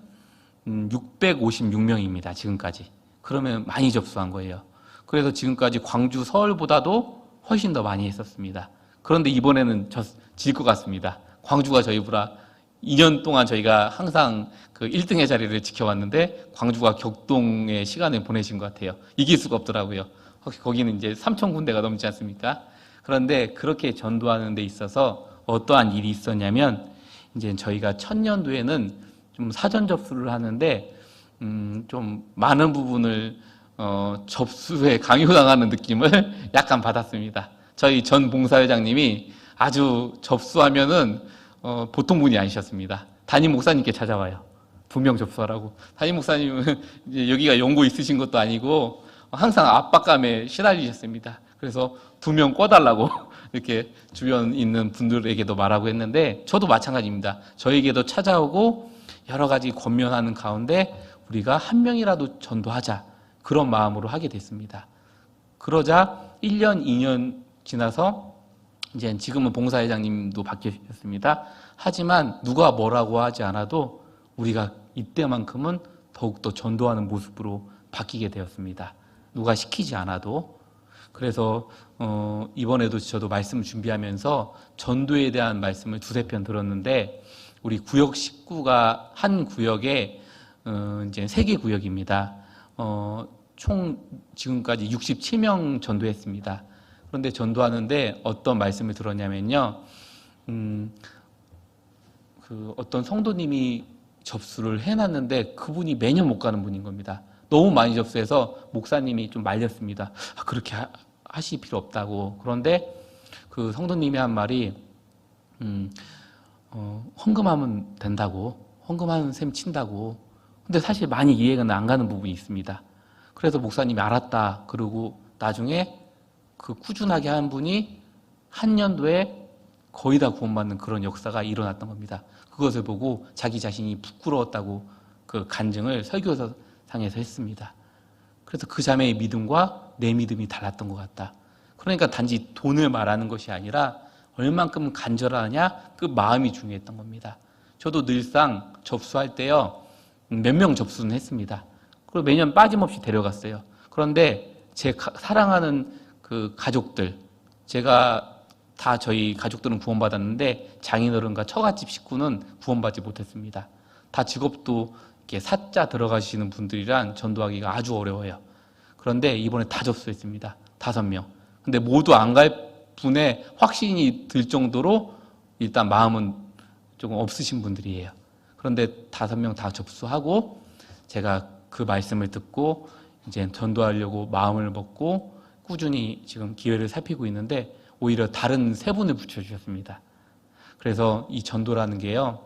656명입니다. 지금까지. 그러면 많이 접수한 거예요. 그래서 지금까지 광주, 서울보다도 훨씬 더 많이 했었습니다. 그런데 이번에는 질 것 같습니다. 광주가 저희보다 2년 동안 저희가 항상 그 1등의 자리를 지켜왔는데 광주가 격동의 시간을 보내신 것 같아요. 이길 수가 없더라고요. 거기는 이제 3,000군데가 넘지 않습니까? 그런데 그렇게 전도하는 데 있어서 어떠한 일이 있었냐면, 이제 저희가 천년도에는 좀 사전 접수를 하는데 좀 많은 부분을 접수에 강요당하는 느낌을 약간 받았습니다. 저희 전 봉사회장님이 아주 접수하면은 보통 분이 아니셨습니다. 담임 목사님께 찾아와요. 분명 접수하라고. 담임 목사님은 이제 여기가 연고 있으신 것도 아니고 항상 압박감에 시달리셨습니다. 그래서 2명 꿔달라고 이렇게 주변 있는 분들에게도 말하고 했는데, 저도 마찬가지입니다. 저에게도 찾아오고 여러 가지 권면하는 가운데 우리가 한 명이라도 전도하자, 그런 마음으로 하게 됐습니다. 그러자 1년, 2년 지나서 이제 지금은 봉사회장님도 바뀌셨습니다. 하지만 누가 뭐라고 하지 않아도 우리가 이때만큼은 더욱더 전도하는 모습으로 바뀌게 되었습니다. 누가 시키지 않아도. 그래서 이번에도 저도 말씀 준비하면서 전도에 대한 말씀을 2-3편 들었는데, 우리 구역 19가 한 구역에 이제 3개 구역입니다. 총 지금까지 67명 전도했습니다. 그런데 전도하는데 어떤 말씀을 들었냐면요, 그 어떤 성도님이 접수를 해놨는데 그분이 매년 못 가는 분인 겁니다. 너무 많이 접수해서 목사님이 좀 말렸습니다. 그렇게 하실 필요 없다고. 그런데 그 성도님이 한 말이 헌금하면 된다고, 헌금하는 셈 친다고. 근데 사실 많이 이해가 안 가는 부분이 있습니다. 그래서 목사님이 알았다 그러고 나중에 그 꾸준하게 한 분이 한 년도에 거의 다 구원받는 그런 역사가 일어났던 겁니다. 그것을 보고 자기 자신이 부끄러웠다고 그 간증을 설교서상에서 했습니다. 그래서 그 자매의 믿음과 내 믿음이 달랐던 것 같다. 그러니까 단지 돈을 말하는 것이 아니라 얼만큼 간절하냐, 그 마음이 중요했던 겁니다. 저도 늘상 접수할 때요, 몇 명 접수는 했습니다. 그리고 매년 빠짐없이 데려갔어요. 그런데 제 사랑하는 그 가족들, 제가 다 저희 가족들은 구원받았는데 장인어른과 처갓집 식구는 구원받지 못했습니다. 다 직업도 이렇게 사자 들어가시는 분들이란 전도하기가 아주 어려워요. 그런데 이번에 다 접수했습니다. 5명. 근데 모두 안 갈 분의 확신이 들 정도로 일단 마음은 조금 없으신 분들이에요. 그런데 5명 다 접수하고 제가 그 말씀을 듣고 이제 전도하려고 마음을 먹고 꾸준히 지금 기회를 살피고 있는데 오히려 다른 3분을 붙여주셨습니다. 그래서 이 전도라는 게요,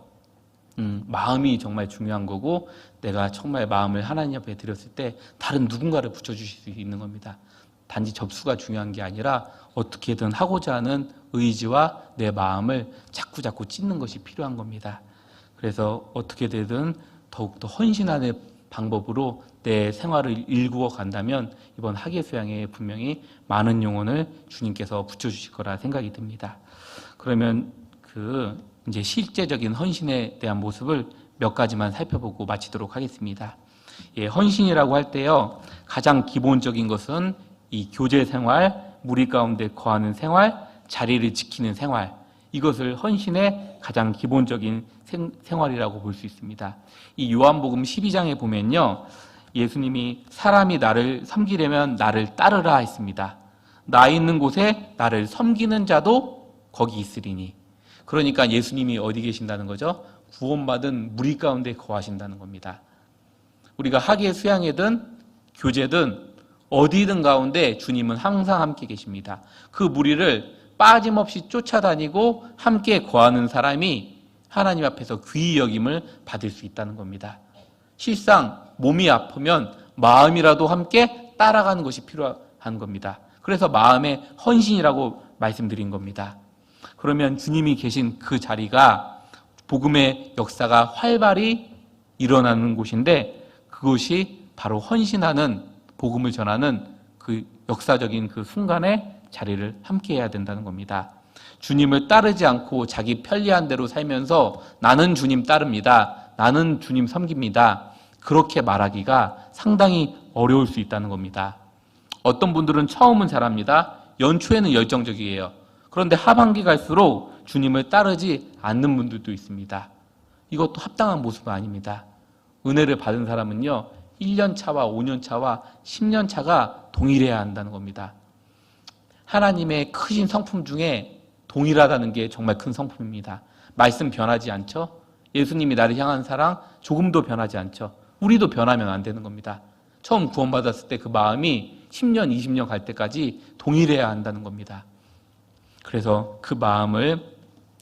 마음이 정말 중요한 거고 내가 정말 마음을 하나님 앞에 드렸을 때 다른 누군가를 붙여주실 수 있는 겁니다. 단지 접수가 중요한 게 아니라 어떻게든 하고자 하는 의지와 내 마음을 자꾸 찢는 것이 필요한 겁니다. 그래서 어떻게 되든 더욱더 헌신하는 방법으로 내 생활을 일구어 간다면 이번 학예수양에 분명히 많은 영혼을 주님께서 붙여주실 거라 생각이 듭니다. 그러면 이제 실제적인 헌신에 대한 모습을 몇 가지만 살펴보고 마치도록 하겠습니다. 예, 헌신이라고 할 때요, 가장 기본적인 것은 이 교제 생활, 무리 가운데 거하는 생활, 자리를 지키는 생활, 이것을 헌신의 가장 기본적인 생활이라고 볼 수 있습니다. 이 요한복음 12장에 보면요, 예수님이 사람이 나를 섬기려면 나를 따르라 했습니다. 나 있는 곳에 나를 섬기는 자도 거기 있으리니. 그러니까 예수님이 어디 계신다는 거죠? 구원받은 무리 가운데 거하신다는 겁니다. 우리가 학예 수양회든 교제든 어디든 가운데 주님은 항상 함께 계십니다. 그 무리를 빠짐없이 쫓아다니고 함께 거하는 사람이 하나님 앞에서 귀히 여김을 받을 수 있다는 겁니다. 실상 몸이 아프면 마음이라도 함께 따라가는 것이 필요한 겁니다. 그래서 마음의 헌신이라고 말씀드린 겁니다. 그러면 주님이 계신 그 자리가 복음의 역사가 활발히 일어나는 곳인데 그것이 바로 헌신하는, 복음을 전하는 그 역사적인 그 순간에 자리를 함께 해야 된다는 겁니다. 주님을 따르지 않고 자기 편리한 대로 살면서 나는 주님 따릅니다, 나는 주님 섬깁니다, 그렇게 말하기가 상당히 어려울 수 있다는 겁니다. 어떤 분들은 처음은 잘합니다. 연초에는 열정적이에요. 그런데 하반기 갈수록 주님을 따르지 않는 분들도 있습니다. 이것도 합당한 모습은 아닙니다. 은혜를 받은 사람은요, 1년 차와 5년 차와 10년 차가 동일해야 한다는 겁니다. 하나님의 크신 성품 중에 동일하다는 게 정말 큰 성품입니다. 말씀 변하지 않죠? 예수님이 나를 향한 사랑 조금도 변하지 않죠? 우리도 변하면 안 되는 겁니다. 처음 구원받았을 때 그 마음이 10년, 20년 갈 때까지 동일해야 한다는 겁니다. 그래서 그 마음을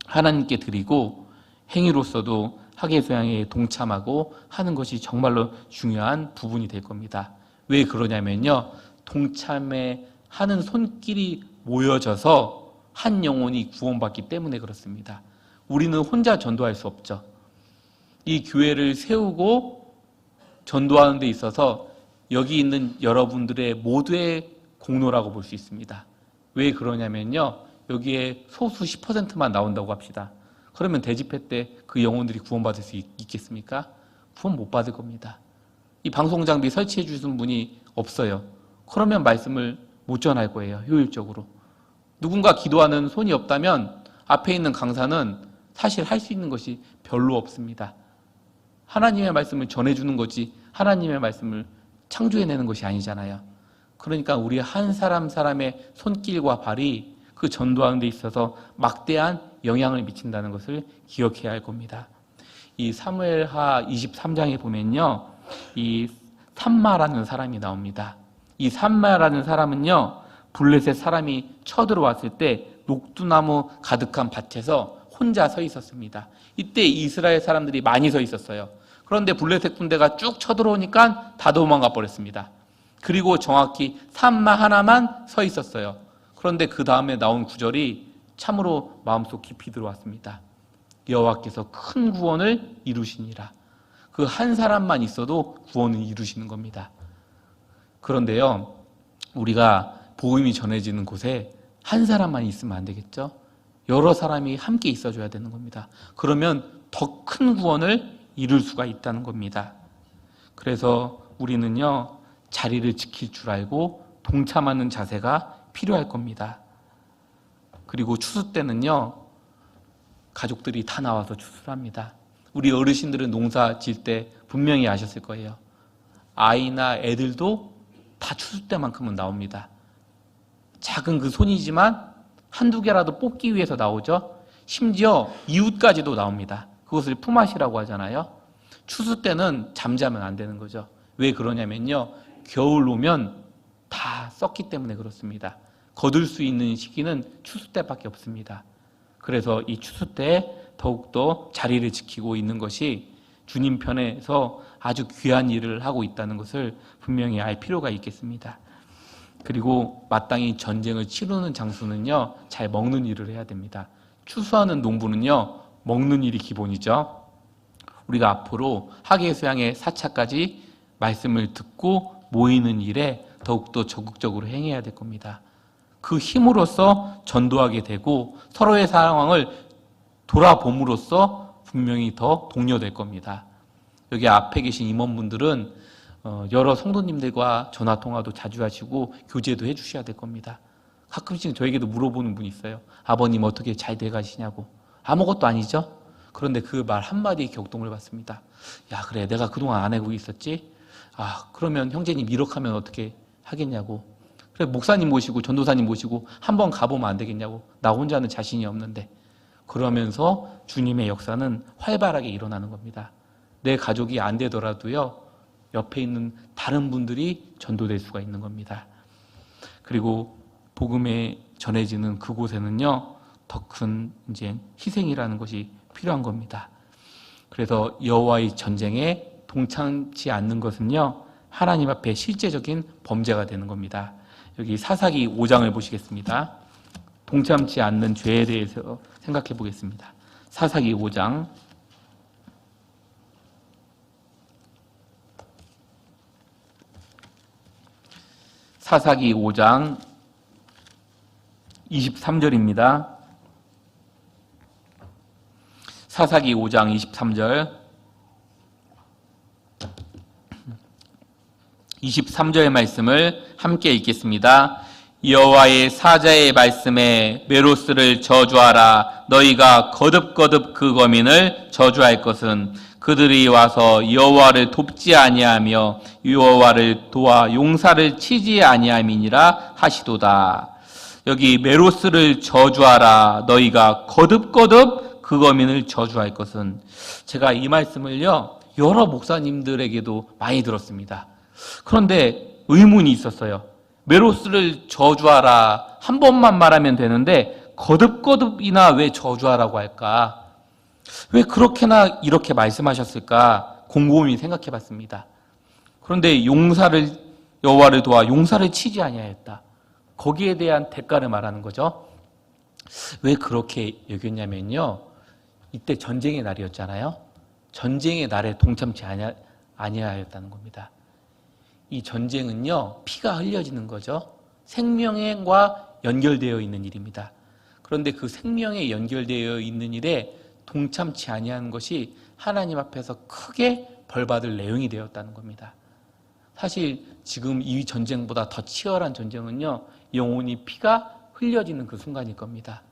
하나님께 드리고 행위로서도 학예수양에 동참하고 하는 것이 정말로 중요한 부분이 될 겁니다. 왜 그러냐면요, 동참에 하는 손길이 모여져서 한 영혼이 구원받기 때문에 그렇습니다. 우리는 혼자 전도할 수 없죠. 이 교회를 세우고 전도하는 데 있어서 여기 있는 여러분들의 모두의 공로라고 볼 수 있습니다. 왜 그러냐면요, 여기에 소수 10%만 나온다고 합시다. 그러면 대집회 때 그 영혼들이 구원받을 수 있겠습니까? 구원 못 받을 겁니다. 이 방송 장비 설치해 주신 분이 없어요. 그러면 말씀을 못 전할 거예요, 효율적으로. 누군가 기도하는 손이 없다면 앞에 있는 강사는 사실 할 수 있는 것이 별로 없습니다. 하나님의 말씀을 전해주는 거지 하나님의 말씀을 창조해내는 것이 아니잖아요. 그러니까 우리 한 사람 사람의 손길과 발이 그 전도하는 데 있어서 막대한 영향을 미친다는 것을 기억해야 할 겁니다. 이 사무엘하 23장에 보면요, 이 삼마라는 사람이 나옵니다. 이 삼마라는 사람은요, 블레셋 사람이 쳐들어왔을 때 녹두나무 가득한 밭에서 혼자 서 있었습니다. 이때 이스라엘 사람들이 많이 서 있었어요. 그런데 블레셋 군대가 쭉 쳐들어오니까 다 도망가 버렸습니다. 그리고 정확히 삼마 하나만 서 있었어요. 그런데 그 다음에 나온 구절이 참으로 마음속 깊이 들어왔습니다. 여호와께서 큰 구원을 이루시니라. 그 한 사람만 있어도 구원을 이루시는 겁니다. 그런데요, 우리가 복음이 전해지는 곳에 한 사람만 있으면 안 되겠죠? 여러 사람이 함께 있어줘야 되는 겁니다. 그러면 더 큰 구원을 이룰 수가 있다는 겁니다. 그래서 우리는요, 자리를 지킬 줄 알고 동참하는 자세가 필요할 겁니다. 그리고 추수 때는요, 가족들이 다 나와서 추수를 합니다. 우리 어르신들은 농사 지을 때 분명히 아셨을 거예요. 아이나 애들도 다 추수 때만큼은 나옵니다. 작은 그 손이지만 한두 개라도 뽑기 위해서 나오죠. 심지어 이웃까지도 나옵니다. 그것을 품앗이라고 하잖아요. 추수 때는 잠자면 안 되는 거죠. 왜 그러냐면요, 겨울 오면 다 썩기 때문에 그렇습니다. 거둘 수 있는 시기는 추수 때밖에 없습니다. 그래서 이 추수 때에 더욱더 자리를 지키고 있는 것이 주님 편에서 아주 귀한 일을 하고 있다는 것을 분명히 알 필요가 있겠습니다. 그리고 마땅히 전쟁을 치르는 장소는요, 잘 먹는 일을 해야 됩니다. 추수하는 농부는요, 먹는 일이 기본이죠. 우리가 앞으로 하계수양의 4차까지 말씀을 듣고 모이는 일에 더욱더 적극적으로 행해야 될 겁니다. 그 힘으로써 전도하게 되고 서로의 상황을 돌아봄으로써 분명히 더 독려될 겁니다. 여기 앞에 계신 임원분들은 여러 성도님들과 전화통화도 자주 하시고 교제도 해주셔야 될 겁니다. 가끔씩 저에게도 물어보는 분이 있어요. 아버님 어떻게 잘 돼가시냐고. 아무것도 아니죠? 그런데 그 말 한마디에 격동을 받습니다. 야, 그래, 내가 그동안 안 하고 있었지? 아, 그러면 형제님 이렇게 하면 어떻게 하겠냐고. 그래, 목사님 모시고 전도사님 모시고 한번 가보면 안 되겠냐고. 나 혼자는 자신이 없는데. 그러면서 주님의 역사는 활발하게 일어나는 겁니다. 내 가족이 안 되더라도요, 옆에 있는 다른 분들이 전도될 수가 있는 겁니다. 그리고 복음에 전해지는 그곳에는요, 더 큰 이제 희생이라는 것이 필요한 겁니다. 그래서 여호와의 전쟁에 동참치 않는 것은요, 하나님 앞에 실제적인 범죄가 되는 겁니다. 여기 사사기 5장을 보시겠습니다. 동참치 않는 죄에 대해서 생각해 보겠습니다. 사사기 5장 사사기 5장 23절입니다. 사사기 5장 23절 23절 말씀을 함께 읽겠습니다. 여호와의 사자의 말씀에 메로스를 저주하라. 너희가 거듭거듭 그 거민을 저주할 것은 그들이 와서 여호와를 돕지 아니하며 여호와를 도와 용사를 치지 아니함이니라 하시도다. 여기 메로스를 저주하라. 너희가 거듭거듭 그 거민을 저주할 것은, 제가 이 말씀을요, 여러 목사님들에게도 많이 들었습니다. 그런데 의문이 있었어요. 메로스를 저주하라 한 번만 말하면 되는데 거듭거듭이나 왜 저주하라고 할까? 왜 그렇게나 이렇게 말씀하셨을까? 곰곰이 생각해 봤습니다. 그런데 여호와를 도와 용사를 치지 아니하였다. 거기에 대한 대가를 말하는 거죠. 왜 그렇게 여겼냐면요, 이때 전쟁의 날이었잖아요. 전쟁의 날에 동참치 아니하였다는 겁니다. 이 전쟁은요, 피가 흘려지는 거죠. 생명과 연결되어 있는 일입니다. 그런데 그 생명에 연결되어 있는 일에 동참치 아니하는 것이 하나님 앞에서 크게 벌받을 내용이 되었다는 겁니다. 사실 지금 이 전쟁보다 더 치열한 전쟁은요, 영혼이 피가 흘려지는 그 순간일 겁니다.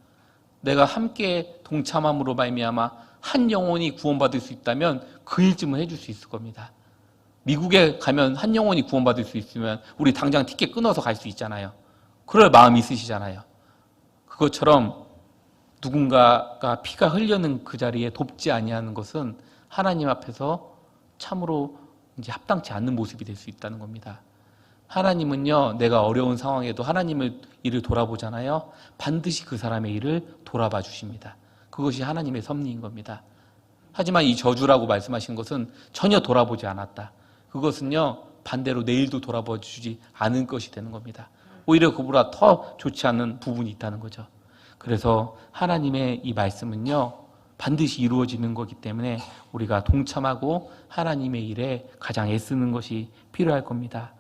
내가 함께 동참함으로 말미암아 한 영혼이 구원받을 수 있다면 그 일쯤은 해줄 수 있을 겁니다. 미국에 가면 한 영혼이 구원받을 수 있으면 우리 당장 티켓 끊어서 갈 수 있잖아요. 그럴 마음이 있으시잖아요. 그것처럼 누군가가 피가 흘려는 그 자리에 돕지 아니하는 것은 하나님 앞에서 참으로 이제 합당치 않는 모습이 될 수 있다는 겁니다. 하나님은요, 내가 어려운 상황에도 하나님의 일을 돌아보잖아요. 반드시 그 사람의 일을 돌아봐 주십니다. 그것이 하나님의 섭리인 겁니다. 하지만 이 저주라고 말씀하신 것은 전혀 돌아보지 않았다. 그것은요, 반대로 내일도 돌아봐 주지 않을 것이 되는 겁니다. 오히려 그보다 더 좋지 않은 부분이 있다는 거죠. 그래서 하나님의 이 말씀은요, 반드시 이루어지는 거기 때문에 우리가 동참하고 하나님의 일에 가장 애쓰는 것이 필요할 겁니다.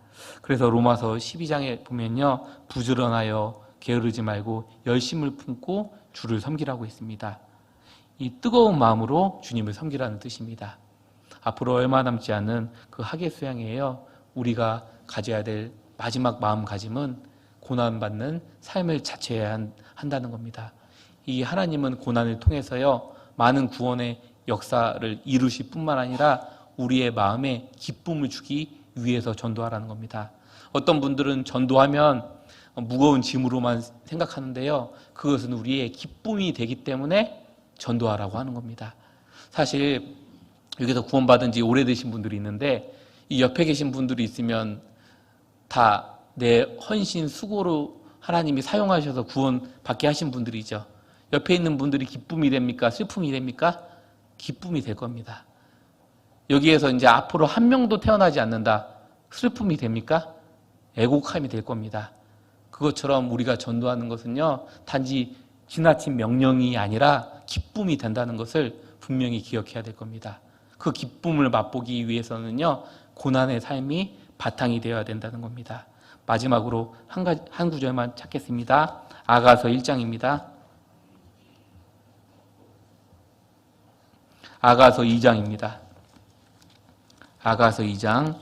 그래서 로마서 12장에 보면요, 부지런하여 게으르지 말고 열심을 품고 주를 섬기라고 했습니다. 이 뜨거운 마음으로 주님을 섬기라는 뜻입니다. 앞으로 얼마 남지 않은 그 학예 수양회에요, 우리가 가져야 될 마지막 마음가짐은 고난받는 삶을 자처해야 한다는 겁니다. 이 하나님은 고난을 통해서요, 많은 구원의 역사를 이루실 뿐만 아니라 우리의 마음에 기쁨을 주기 위해서 전도하라는 겁니다. 어떤 분들은 전도하면 무거운 짐으로만 생각하는데요, 그것은 우리의 기쁨이 되기 때문에 전도하라고 하는 겁니다. 사실 여기서 구원받은 지 오래되신 분들이 있는데, 이 옆에 계신 분들이 있으면 다 내 헌신 수고로 하나님이 사용하셔서 구원받게 하신 분들이죠. 옆에 있는 분들이 기쁨이 됩니까? 슬픔이 됩니까? 기쁨이 될 겁니다. 여기에서 이제 앞으로 한 명도 태어나지 않는다, 슬픔이 됩니까? 애곡함이 될 겁니다. 그것처럼 우리가 전도하는 것은요, 단지 지나친 명령이 아니라 기쁨이 된다는 것을 분명히 기억해야 될 겁니다. 그 기쁨을 맛보기 위해서는요, 고난의 삶이 바탕이 되어야 된다는 겁니다. 마지막으로 한 구절만 찾겠습니다. 아가서 1장입니다. 아가서 2장입니다. 아가서 2장.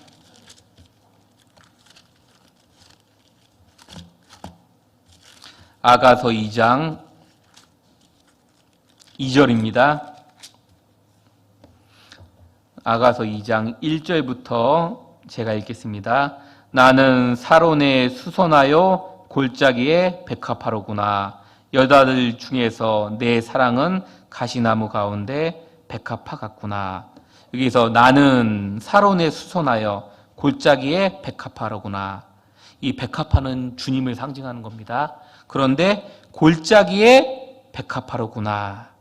아가서 2장 2절입니다. 아가서 2장 1절부터 제가 읽겠습니다. 나는 사론에 수선하여 골짜기에 백합화로구나. 여자들 중에서 내 사랑은 가시나무 가운데 백합화 같구나. 여기서 나는 사론에 수선하여 골짜기에 백합화로구나. 이 백합화는 주님을 상징하는 겁니다. 그런데 골짜기에 백합화로구나.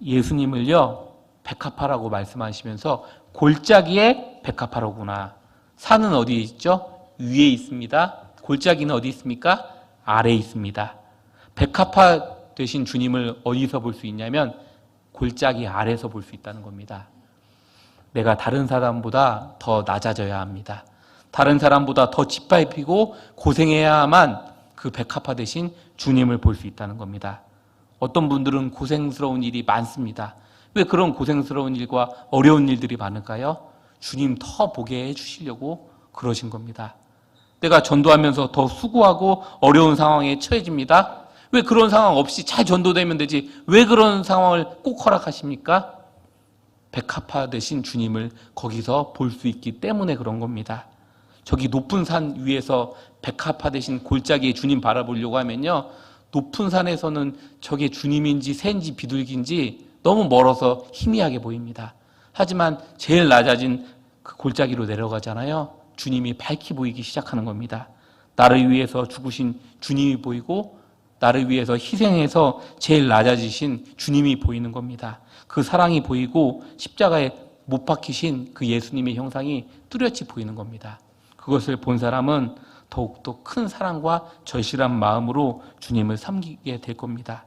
예수님을요, 백합화라고 말씀하시면서 골짜기에 백합화로구나. 산은 어디에 있죠? 위에 있습니다. 골짜기는 어디 있습니까? 아래에 있습니다. 백합화 되신 주님을 어디서 볼 수 있냐면 골짜기 아래에서 볼 수 있다는 겁니다. 내가 다른 사람보다 더 낮아져야 합니다. 다른 사람보다 더 짓밟히고 고생해야만 그 백합화 되신 주님을 볼 수 있다는 겁니다. 어떤 분들은 고생스러운 일이 많습니다. 왜 그런 고생스러운 일과 어려운 일들이 많을까요? 주님 더 보게 해주시려고 그러신 겁니다. 내가 전도하면서 더 수고하고 어려운 상황에 처해집니다. 왜 그런 상황 없이 잘 전도되면 되지, 왜 그런 상황을 꼭 허락하십니까? 백합화 되신 주님을 거기서 볼 수 있기 때문에 그런 겁니다. 저기 높은 산 위에서 백합화 되신 골짜기에 주님 바라보려고 하면요, 높은 산에서는 저게 주님인지 새인지 비둘기인지 너무 멀어서 희미하게 보입니다. 하지만 제일 낮아진 그 골짜기로 내려가잖아요, 주님이 밝히 보이기 시작하는 겁니다. 나를 위해서 죽으신 주님이 보이고 나를 위해서 희생해서 제일 낮아지신 주님이 보이는 겁니다. 그 사랑이 보이고 십자가에 못 박히신 그 예수님의 형상이 뚜렷이 보이는 겁니다. 그것을 본 사람은 더욱더 큰 사랑과 절실한 마음으로 주님을 섬기게 될 겁니다.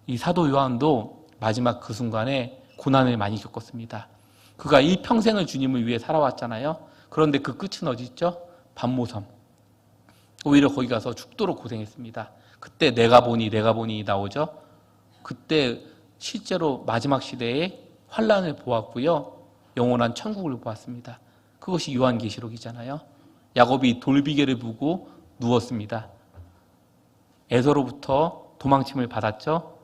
이 사도 요한도 마지막 그 순간에 고난을 많이 겪었습니다. 그가 일평생을 주님을 위해 살아왔잖아요. 그런데 그 끝은 어디 있죠? 반모섬. 오히려 거기 가서 죽도록 고생했습니다. 그때 내가 보니 나오죠. 그때 실제로 마지막 시대에 환란을 보았고요, 영원한 천국을 보았습니다. 그것이 요한계시록이잖아요. 야곱이 돌비계를 부고 누웠습니다. 에서로부터 도망침을 받았죠.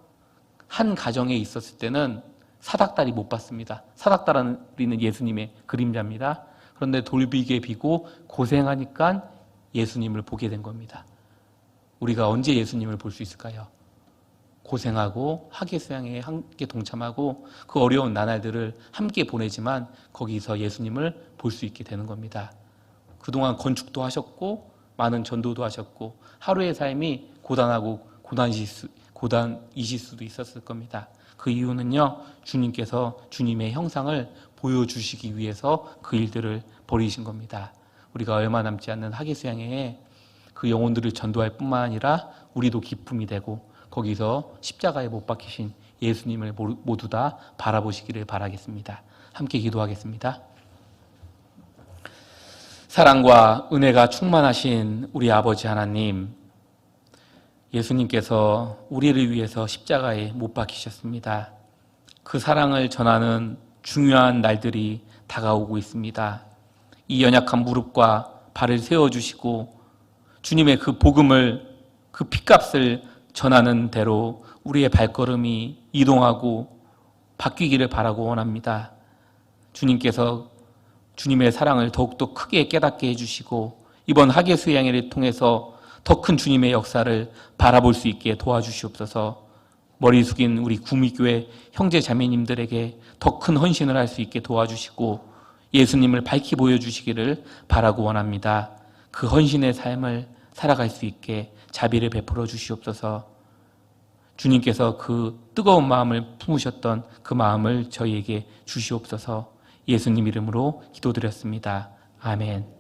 한 가정에 있었을 때는 사닥다리 못 봤습니다. 사닥다리는 예수님의 그림자입니다. 그런데 돌비계 비고 고생하니까 예수님을 보게 된 겁니다. 우리가 언제 예수님을 볼 수 있을까요? 고생하고 학예 수양에 함께 동참하고 그 어려운 나날들을 함께 보내지만 거기서 예수님을 볼 수 있게 되는 겁니다. 그동안 건축도 하셨고 많은 전도도 하셨고 하루의 삶이 고단하고 고단이실 수도 있었을 겁니다. 그 이유는요, 주님께서 주님의 형상을 보여주시기 위해서 그 일들을 벌이신 겁니다. 우리가 얼마 남지 않는 학예 수양회에 그 영혼들을 전도할 뿐만 아니라 우리도 기쁨이 되고 거기서 십자가에 못 박히신 예수님을 모두 다 바라보시기를 바라겠습니다. 함께 기도하겠습니다. 사랑과 은혜가 충만하신 우리 아버지 하나님, 예수님께서 우리를 위해서 십자가에 못 박히셨습니다. 그 사랑을 전하는 중요한 날들이 다가오고 있습니다. 이 연약한 무릎과 발을 세워주시고 주님의 그 복음을, 그 핏값을 전하는 대로 우리의 발걸음이 이동하고 바뀌기를 바라고 원합니다. 주님께서 주님의 사랑을 더욱더 크게 깨닫게 해주시고 이번 학예 수양회를 통해서 더 큰 주님의 역사를 바라볼 수 있게 도와주시옵소서. 머리 숙인 우리 구미교회 형제 자매님들에게 더 큰 헌신을 할 수 있게 도와주시고 예수님을 밝히 보여주시기를 바라고 원합니다. 그 헌신의 삶을 살아갈 수 있게 자비를 베풀어 주시옵소서. 주님께서 그 뜨거운 마음을 품으셨던 그 마음을 저희에게 주시옵소서. 예수님 이름으로 기도드렸습니다. 아멘.